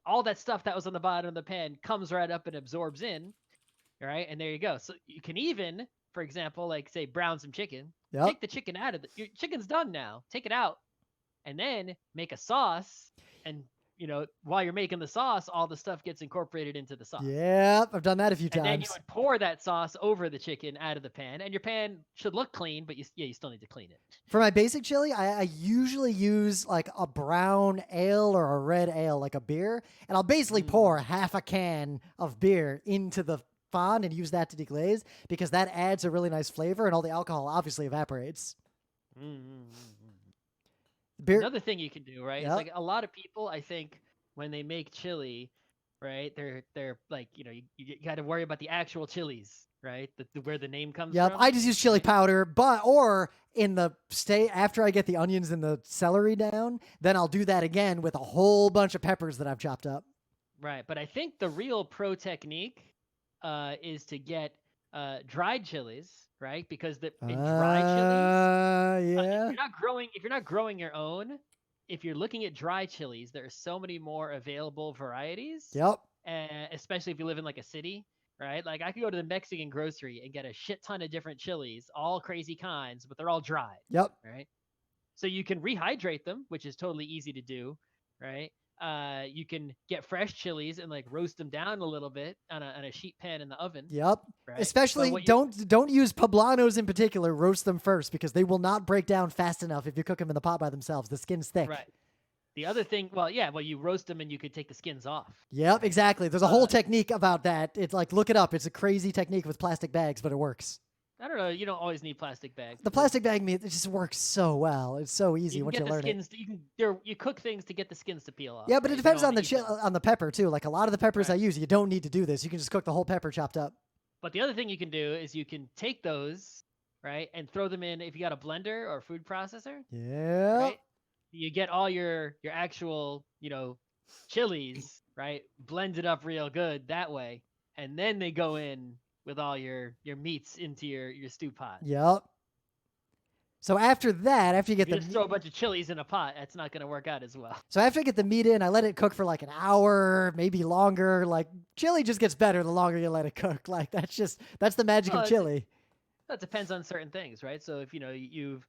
all that stuff that was on the bottom of the pan comes right up and absorbs in, right? And there you go. So you can even, for example, like say brown some chicken, Yep. take the chicken out of your chicken's done now. Take it out and then make a sauce. And while you're making the sauce, all the stuff gets incorporated into the sauce. Yep. I've done that a few And then you times. would pour that sauce over the chicken out of the pan, and your pan should look clean, but you still need to clean it. For my basic chili, I usually use like a brown ale or a red ale, like a beer, and I'll basically pour half a can of beer into the fond and use that to deglaze because that adds a really nice flavor, and all the alcohol obviously evaporates. Beer. Another thing you can do, right? Yep. It's like a lot of people, I think, when they make chili, right? They're like, you got to worry about the actual chilies, right? Where the name comes Yep. from. I just use chili powder, or in the state after I get the onions and the celery down, then I'll do that again with a whole bunch of peppers that I've chopped up. Right, but I think the real pro technique is to get dried chilies, right? Because in dry chilies, yeah. if you're not growing your own, if you're looking at dry chilies, there are so many more available varieties. Yep. Especially if you live in like a city, right? Like I could go to the Mexican grocery and get a shit ton of different chilies, all crazy kinds, but they're all dried. Yep. Right. So you can rehydrate them, which is totally easy to do, right? You can get fresh chilies and like roast them down a little bit on a sheet pan in the oven. Yep. Right? Especially don't use poblanos in particular. Roast them first because they will not break down fast enough if you cook them in the pot by themselves. The skin's thick. Right. The other thing, you roast them and you could take the skins off. Yep, right? Exactly. There's a whole technique about that. It's like, look it up. It's a crazy technique with plastic bags, but it works. I don't know. You don't always need plastic bags. The plastic bag meat, it just works so well. It's so easy once you learn it. You cook things to get the skins to peel off. Yeah, but it depends on the pepper too. Like a lot of the peppers I use, you don't need to do this. You can just cook the whole pepper chopped up. But the other thing you can do is you can take those, right, and throw them in if you got a blender or a food processor. Yeah. Right? You get all your actual, chilies, right, blended up real good that way, and then they go in with all your meats into your stew pot. Yep. So after that, after you get just throw a bunch of chilies in a pot, that's not going to work out as well. So after I get the meat in, I let it cook for like an hour, maybe longer. Like chili just gets better the longer you let it cook. Like that's the magic of chili. That depends on certain things, right? So if you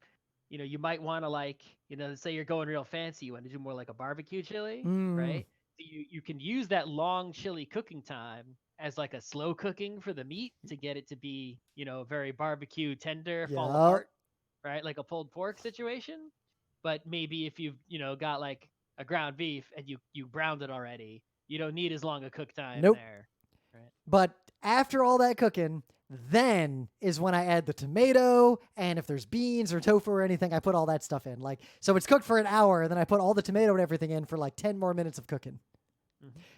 might want to say you're going real fancy, you want to do more like a barbecue chili, right? So you can use that long chili cooking time as like a slow cooking for the meat to get it to be, very barbecue tender, fall apart, right? Like a pulled pork situation. But maybe if you've, got like a ground beef and you browned it already, you don't need as long a cook time there. Right? But after all that cooking, then is when I add the tomato, and if there's beans or tofu or anything, I put all that stuff in. Like, so it's cooked for an hour, and then I put all the tomato and everything in for like 10 more minutes of cooking.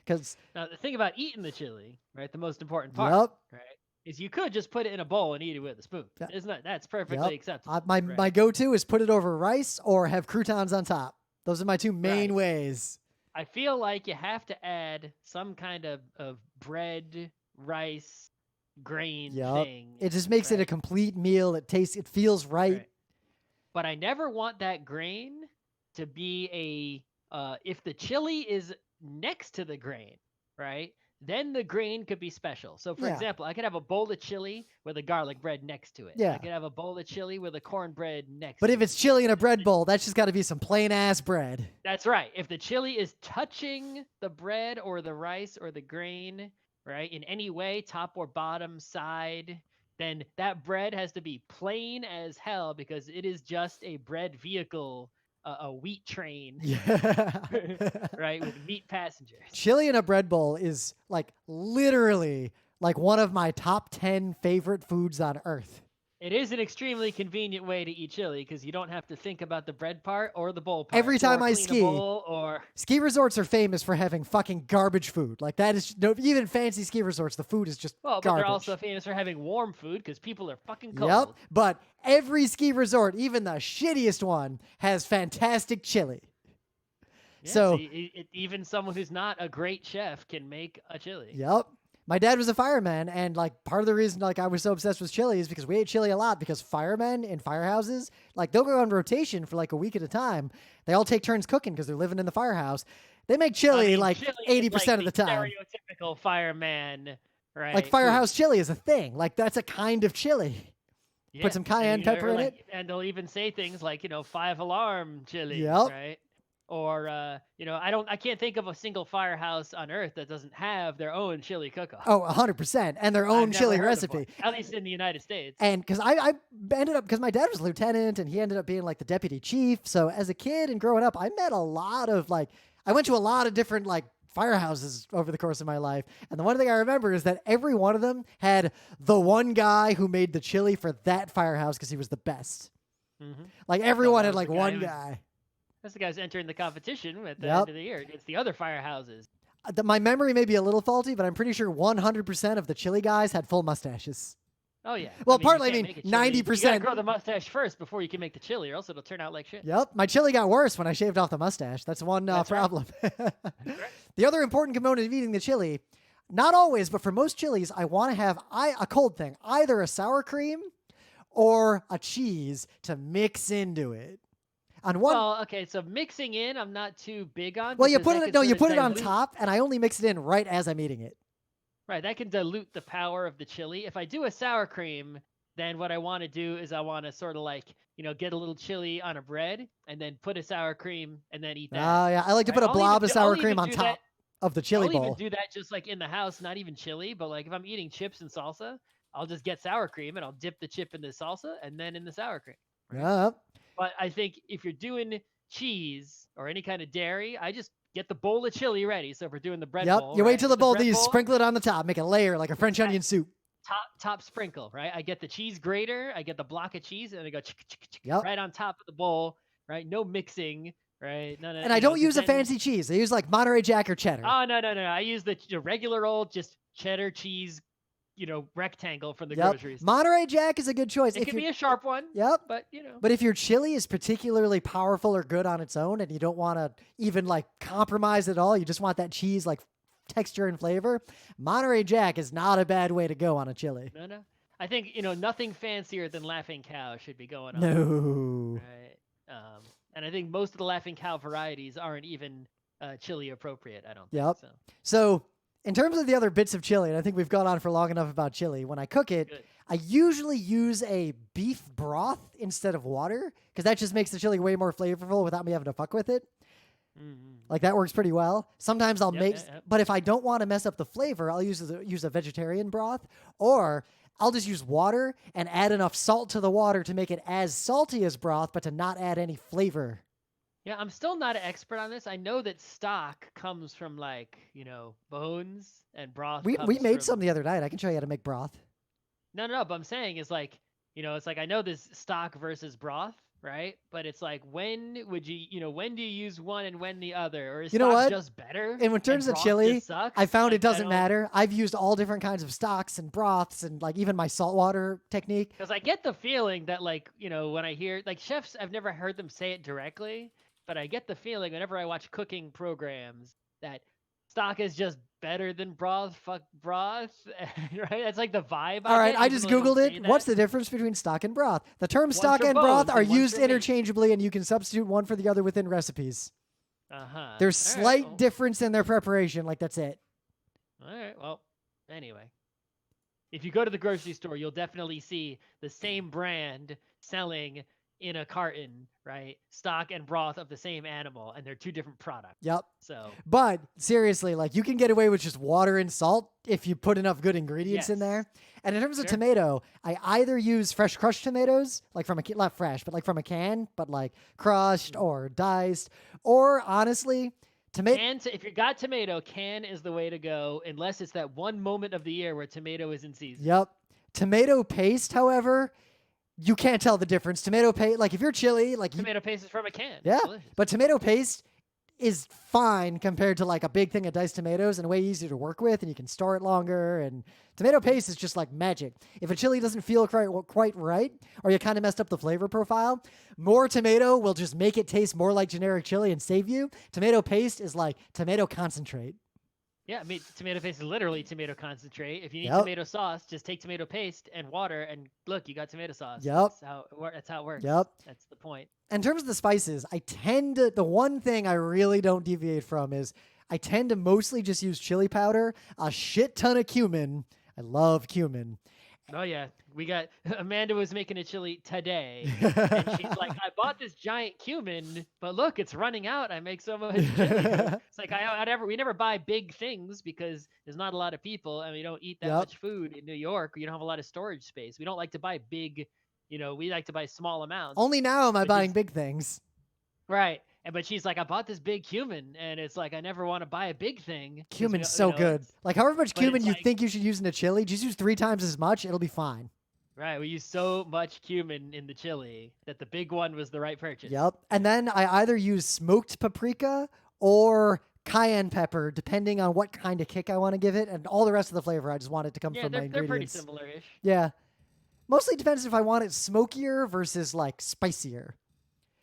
Because now the thing about eating the chili, right, the most important part, right, is you could just put it in a bowl and eat it with a spoon. Isn't that that's perfectly acceptable? My go-to is put it over rice or have croutons on top. Those are my two main ways. I feel like you have to add some kind of bread, rice, grain thing. It just makes it a complete meal. It feels right. But I never want that grain to be if the chili is next to the grain, right? then the grain could be special. So, for Yeah. example, I could have a bowl of chili with a garlic bread next to it. Yeah. I could have a bowl of chili with a cornbread next But to if it. it's chili in a bread bowl, that's just got to be some plain ass bread. That's right. If the chili is touching the bread or the rice or the grain, right, in any way, top or bottom, side, then that bread has to be plain as hell because it is just a bread vehicle, a wheat train, Yeah. right, with meat passengers. Chili in a bread bowl is like literally like one of my top 10 favorite foods on earth. It is an extremely convenient way to eat chili because you don't have to think about the bread part or the bowl part. Every time or I clean a ski, bowl or ski resorts are famous for having fucking garbage food. Like that is no, even fancy ski resorts, the food is just well, but garbage. they're also famous for having warm food because people are fucking cold. Yep, but every ski resort, even the shittiest one, has fantastic chili. Yeah, so even someone who's not a great chef can make a chili. Yep. My dad was a fireman, and like part of the reason like I was so obsessed with chili is because we ate chili a lot because firemen in firehouses, like they'll go on rotation for like a week at a time. They all take turns cooking because they're living in the firehouse. They make chili chili like is 80% of the time. Stereotypical fireman, right? Like firehouse chili is a thing. Like that's a kind of chili. Yeah, Put some cayenne pepper in it. And they'll even say things like, 5-alarm chili, Yep. right? Or I can't think of a single firehouse on earth that doesn't have their own chili cook-off. Oh, 100%. And their own I've chili never heard of recipe. one, at least in the United States. And because I ended up, because my dad was a lieutenant and he ended up being like the deputy chief. So as a kid and growing up, I met a lot of I went to a lot of different like firehouses over the course of my life. And the one thing I remember is that every one of them had the one guy who made the chili for that firehouse because he was the best. Mm-hmm. Like everyone that had was like one guy. That's the guys entering the competition at the end of the year against the other firehouses. My memory may be a little faulty, but I'm pretty sure 100% of the chili guys had full mustaches. Oh, yeah. Well, you partly, can't make a chili. 90%. You gotta grow the mustache first before you can make the chili, or else it'll turn out like shit. Yep. My chili got worse when I shaved off the mustache. That's one problem. Right. The other important component of eating the chili, not always, but for most chilies, I want to have a cold thing, either a sour cream or a cheese to mix into it. Well, okay, so mixing in, I'm not too big on. Well, you put it on dilute. top, and I only mix it in right as I'm eating it. Right, that can dilute the power of the chili. If I do a sour cream, then what I want to do is I want to sort of like, get a little chili on a bread and then put a sour cream and then eat that. Oh, yeah. I like to put a blob of sour cream on top of the chili bowl. I'll even do that just like in the house, not even chili, but like if I'm eating chips and salsa, I'll just get sour cream and I'll dip the chip in the salsa and then in the sour cream. Right? Yeah. But I think if you're doing cheese or any kind of dairy, I just get the bowl of chili ready. So if we're doing the bread bowl, you wait till the bowl, you bowl, sprinkle it on the top, make a layer like a French onion soup. Top sprinkle, right? I get the cheese grater, I get the block of cheese, and I go Yep. right on top of the bowl, right? No mixing, right? None of, and I don't use a fancy cheese. I use like Monterey Jack or cheddar. Oh, no. I use the regular old just cheddar cheese, rectangle from the groceries. Monterey Jack is a good choice. It can be a sharp one. Yep. But, But if your chili is particularly powerful or good on its own and you don't want to even like compromise at all, you just want that cheese like texture and flavor, Monterey Jack is not a bad way to go on a chili. No. I think, nothing fancier than Laughing Cow should be going on. No. Right. And I think most of the Laughing Cow varieties aren't even chili appropriate, I don't think. Yep. So in terms of the other bits of chili, and I think we've gone on for long enough about chili, when I cook it, I usually use a beef broth instead of water because that just makes the chili way more flavorful without me having to fuck with it. Mm-hmm. Like that works pretty well. Sometimes I'll but if I don't want to mess up the flavor, I'll use a vegetarian broth, or I'll just use water and add enough salt to the water to make it as salty as broth, but to not add any flavor. Yeah, I'm still not an expert on this. I know that stock comes from like, bones and broth. We made some the other night. I can show you how to make broth. No, but I'm saying is like, it's like I know this stock versus broth, right? But it's like when would you, when do you use one and when the other? Or is stock just better? And in terms of chili, I found it doesn't matter. I've used all different kinds of stocks and broths and like even my saltwater technique. Because I get the feeling that like, when I hear like chefs, I've never heard them say it directly, but I get the feeling whenever I watch cooking programs that stock is just better than broth. Fuck broth, right? That's like the vibe. All right, I just Googled it. What's the difference between stock and broth? The terms stock and broth are used interchangeably, and you can substitute one for the other within recipes. There's slight difference in their preparation. Like that's it. All right. Well, anyway, if you go to the grocery store, you'll definitely see the same brand selling in a carton, right? Stock and broth of the same animal, and they're two different products. Yep. So, But seriously, like you can get away with just water and salt if you put enough good ingredients in yes. there. And in terms of Sure. tomato, I either use fresh crushed tomatoes, like from a not fresh, but like from a can, but like crushed or diced, or honestly, tomato. If you got tomato, can is the way to go, unless it's that one moment of the year where tomato is in season. Yep. Tomato paste, however, you can't tell the difference. Tomato paste, like if you're chili, like Tomato paste is from a can. yeah, It's delicious. but tomato paste is fine compared to like a big thing of diced tomatoes and way easier to work with, and you can store it longer. And tomato paste is just like magic. If a chili doesn't feel quite right, or you kind of messed up the flavor profile, more tomato will just make it taste more like generic chili and save you. Tomato paste is like tomato concentrate. Yeah, I mean, tomato paste is literally tomato concentrate. If you need Yep. tomato sauce, just take tomato paste and water, and look, you got tomato sauce. Yep. That's how it works. Yep. That's the point. In terms of the spices, the one thing I really don't deviate from is I tend to mostly just use chili powder, a shit ton of cumin. I love cumin. Oh yeah, Amanda was making a chili today, and she's like, "I bought this giant cumin, but look, it's running out. I make so much chili." It's like we never buy big things because there's not a lot of people, and we don't eat that much food in New York. You don't have a lot of storage space. We don't like to buy big. We like to buy small amounts. Only now am I buying big things. Right. But she's like, I bought this big cumin, and it's like I never want to buy a big thing. Cumin's so good. Like however much cumin you think you should use in a chili, just use 3 times as much. It'll be fine. Right. We use so much cumin in the chili that the big one was the right purchase. Yep. And then I either use smoked paprika or cayenne pepper, depending on what kind of kick I want to give it, and all the rest of the flavor I just want it to come from my ingredients. They're pretty similar-ish. Yeah. Mostly depends if I want it smokier versus like spicier.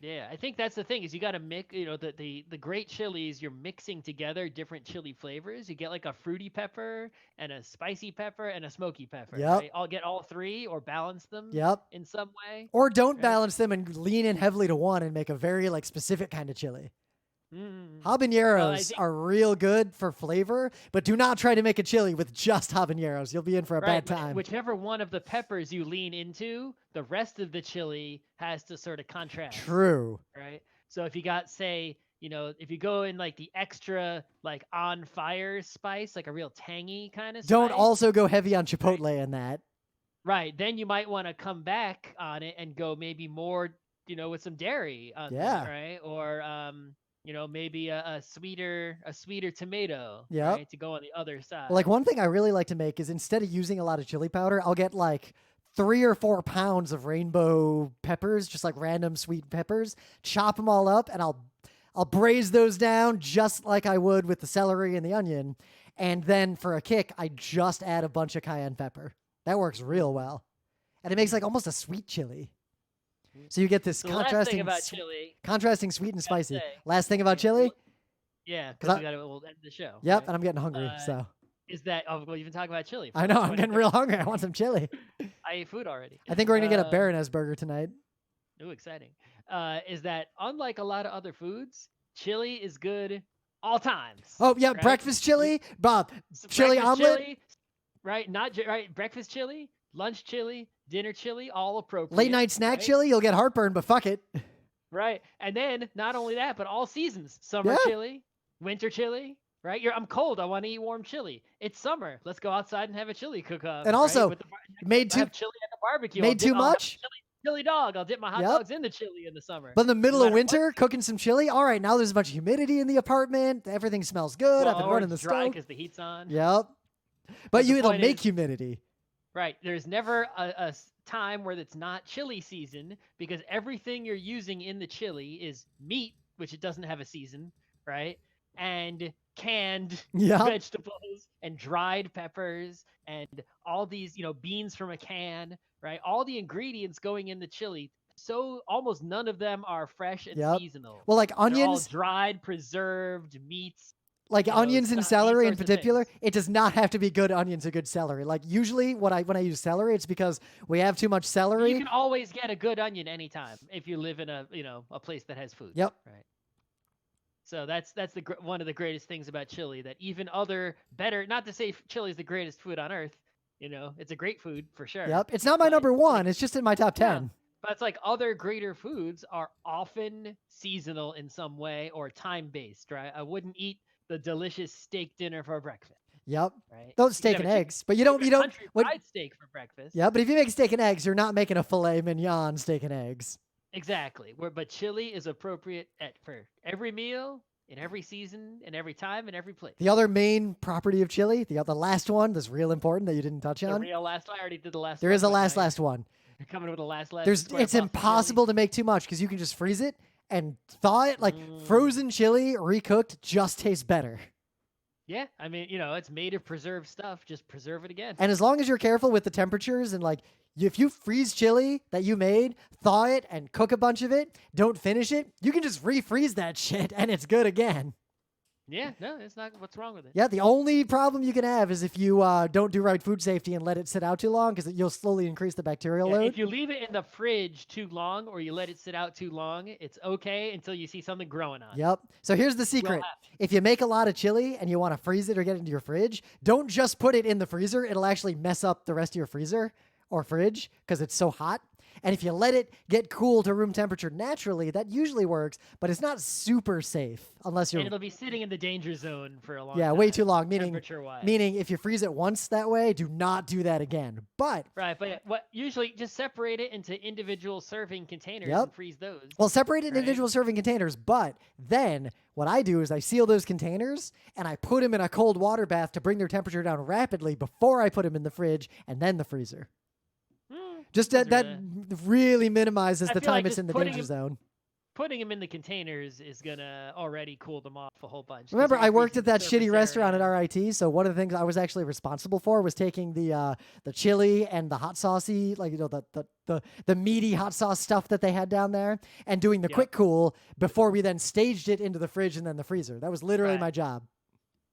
Yeah, I think that's the thing is you got to mix, the great chilies, you're mixing together different chili flavors. You get like a fruity pepper and a spicy pepper and a smoky pepper. Yep. Right? I'll get all three or balance them in some way. Or don't balance them and lean in heavily to one and make a very like specific kind of chili. Habaneros are real good for flavor, but do not try to make a chili with just habaneros. You'll be in for a bad time. Whichever one of the peppers you lean into, the rest of the chili has to sort of contrast. True. Right? So if you got, say, if you go in like the extra like on fire spice, like a real tangy kind of spice. Don't also go heavy on chipotle in that. Right. Then you might want to come back on it and go maybe more, with some dairy on that, right? Or maybe a sweeter tomato, right, to go on the other side. Like one thing I really like to make is instead of using a lot of chili powder, I'll get like 3 or 4 pounds of rainbow peppers, just like random sweet peppers, chop them all up, and I'll braise those down just like I would with the celery and the onion. And then for a kick, I just add a bunch of cayenne pepper. That works real well. And it makes like almost a sweet chili. So you get this contrasting sweet and spicy. Last thing about chili? Yeah, because we'll end the show. Yep, right? And I'm getting hungry, so. Is that, well, you've been talking about chili. I know, I'm getting real hungry. I want some chili. I ate food already. I think we're going to get a Baroness burger tonight. Ooh, exciting. Is that unlike a lot of other foods, chili is good all times. Oh, yeah, right? Breakfast chili, Bob, chili omelet. Chili, right, right, breakfast chili, lunch chili, dinner chili, all appropriate. Late night snack chili, you'll get heartburn, but fuck it. Right. And then not only that, but all seasons. Summer chili, winter chili, right? I'm cold. I want to eat warm chili. It's summer. Let's go outside and have a chili cook-up. And also, have chili at the barbecue. Made too much? Chili dog. I'll dip my hot dogs in the chili in the summer. But in the middle of winter, cooking some chili. All right, now there's a bunch of humidity in the apartment. Everything smells good. I've been running the stove because the heat's on. Yep. But it'll make humidity. Right. There's never a time where it's not chili season because everything you're using in the chili is meat, which it doesn't have a season, right? And canned vegetables and dried peppers and all these, beans from a can, right? All the ingredients going in the chili. So almost none of them are fresh and seasonal. Well, like onions, they're all dried, preserved meats. Like onions and celery in particular, it does not have to be good onions or good celery. Like usually when I use celery, it's because we have too much celery. You can always get a good onion anytime if you live in a place that has food. Yep. Right. So that's one of the greatest things about chili, that even other better, not to say chili is the greatest food on earth, it's a great food for sure, Yep. It's not my but number like one. It's just in my top no, 10. but it's like other greater foods are often seasonal in some way or time based, right? I wouldn't eat the delicious steak dinner for breakfast, Yep. right? Those You could steak have a and chicken, eggs, but you could have a country what, fried steak for breakfast. yeah, but if you make steak and eggs, you're not making a filet mignon steak and eggs. Exactly. But chili is appropriate for every meal, in every season, in every time, in every place. The other main property of chili, the last one that's real important that you didn't touch The on. real last one. I already did the last There one, is a but now last one. you're coming with a last square It's puff of chili. impossible to make too much because you can just freeze it and thaw it. Like Mm. frozen chili recooked just tastes better. Yeah, I mean, it's made of preserved stuff. Just preserve it again. And as long as you're careful with the temperatures and like if you freeze chili that you made, thaw it and cook a bunch of it, don't finish it, you can just refreeze that shit and it's good again. Yeah, no, it's not. What's wrong with it? Yeah, the only problem you can have is if you don't do right food safety and let it sit out too long because you'll slowly increase the bacterial load. If you leave it in the fridge too long or you let it sit out too long, it's okay until you see something growing on it. Yep. So here's the secret. If you make a lot of chili and you want to freeze it or get it into your fridge, don't just put it in the freezer. It'll actually mess up the rest of your freezer or fridge because it's so hot. And if you let it get cool to room temperature naturally, that usually works, but it's not super safe unless you're... And it'll be sitting in the danger zone for a long time. Yeah, way too long, temperature-wise. Meaning if you freeze it once that way, do not do that again. But... Right, but usually just separate it into individual serving containers and freeze those. Well, separate it in individual serving containers, but then what I do is I seal those containers and I put them in a cold water bath to bring their temperature down rapidly before I put them in the fridge and then the freezer. Just that really minimizes the time it's in the danger zone. Putting them in the containers is going to already cool them off a whole bunch. Remember, I worked at that shitty restaurant at RIT, so one of the things I was actually responsible for was taking the chili and the hot saucy, like, the meaty hot sauce stuff that they had down there and doing the quick cool before we then staged it into the fridge and then the freezer. That was literally my job.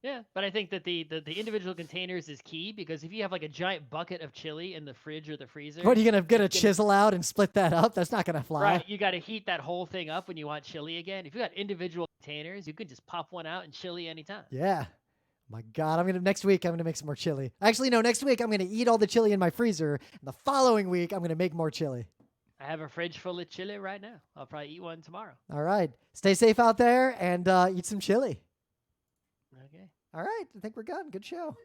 Yeah, but I think that the individual containers is key because if you have like a giant bucket of chili in the fridge or the freezer... What, are you going to get a chisel out and split that up? That's not going to fly. Right, you got to heat that whole thing up when you want chili again. If you got individual containers, you could just pop one out and chili anytime. Yeah. My God, next week I'm going to make some more chili. Actually, no, next week I'm going to eat all the chili in my freezer. And the following week I'm going to make more chili. I have a fridge full of chili right now. I'll probably eat one tomorrow. All right. Stay safe out there and eat some chili. Okay. All right. I think we're done. Good show.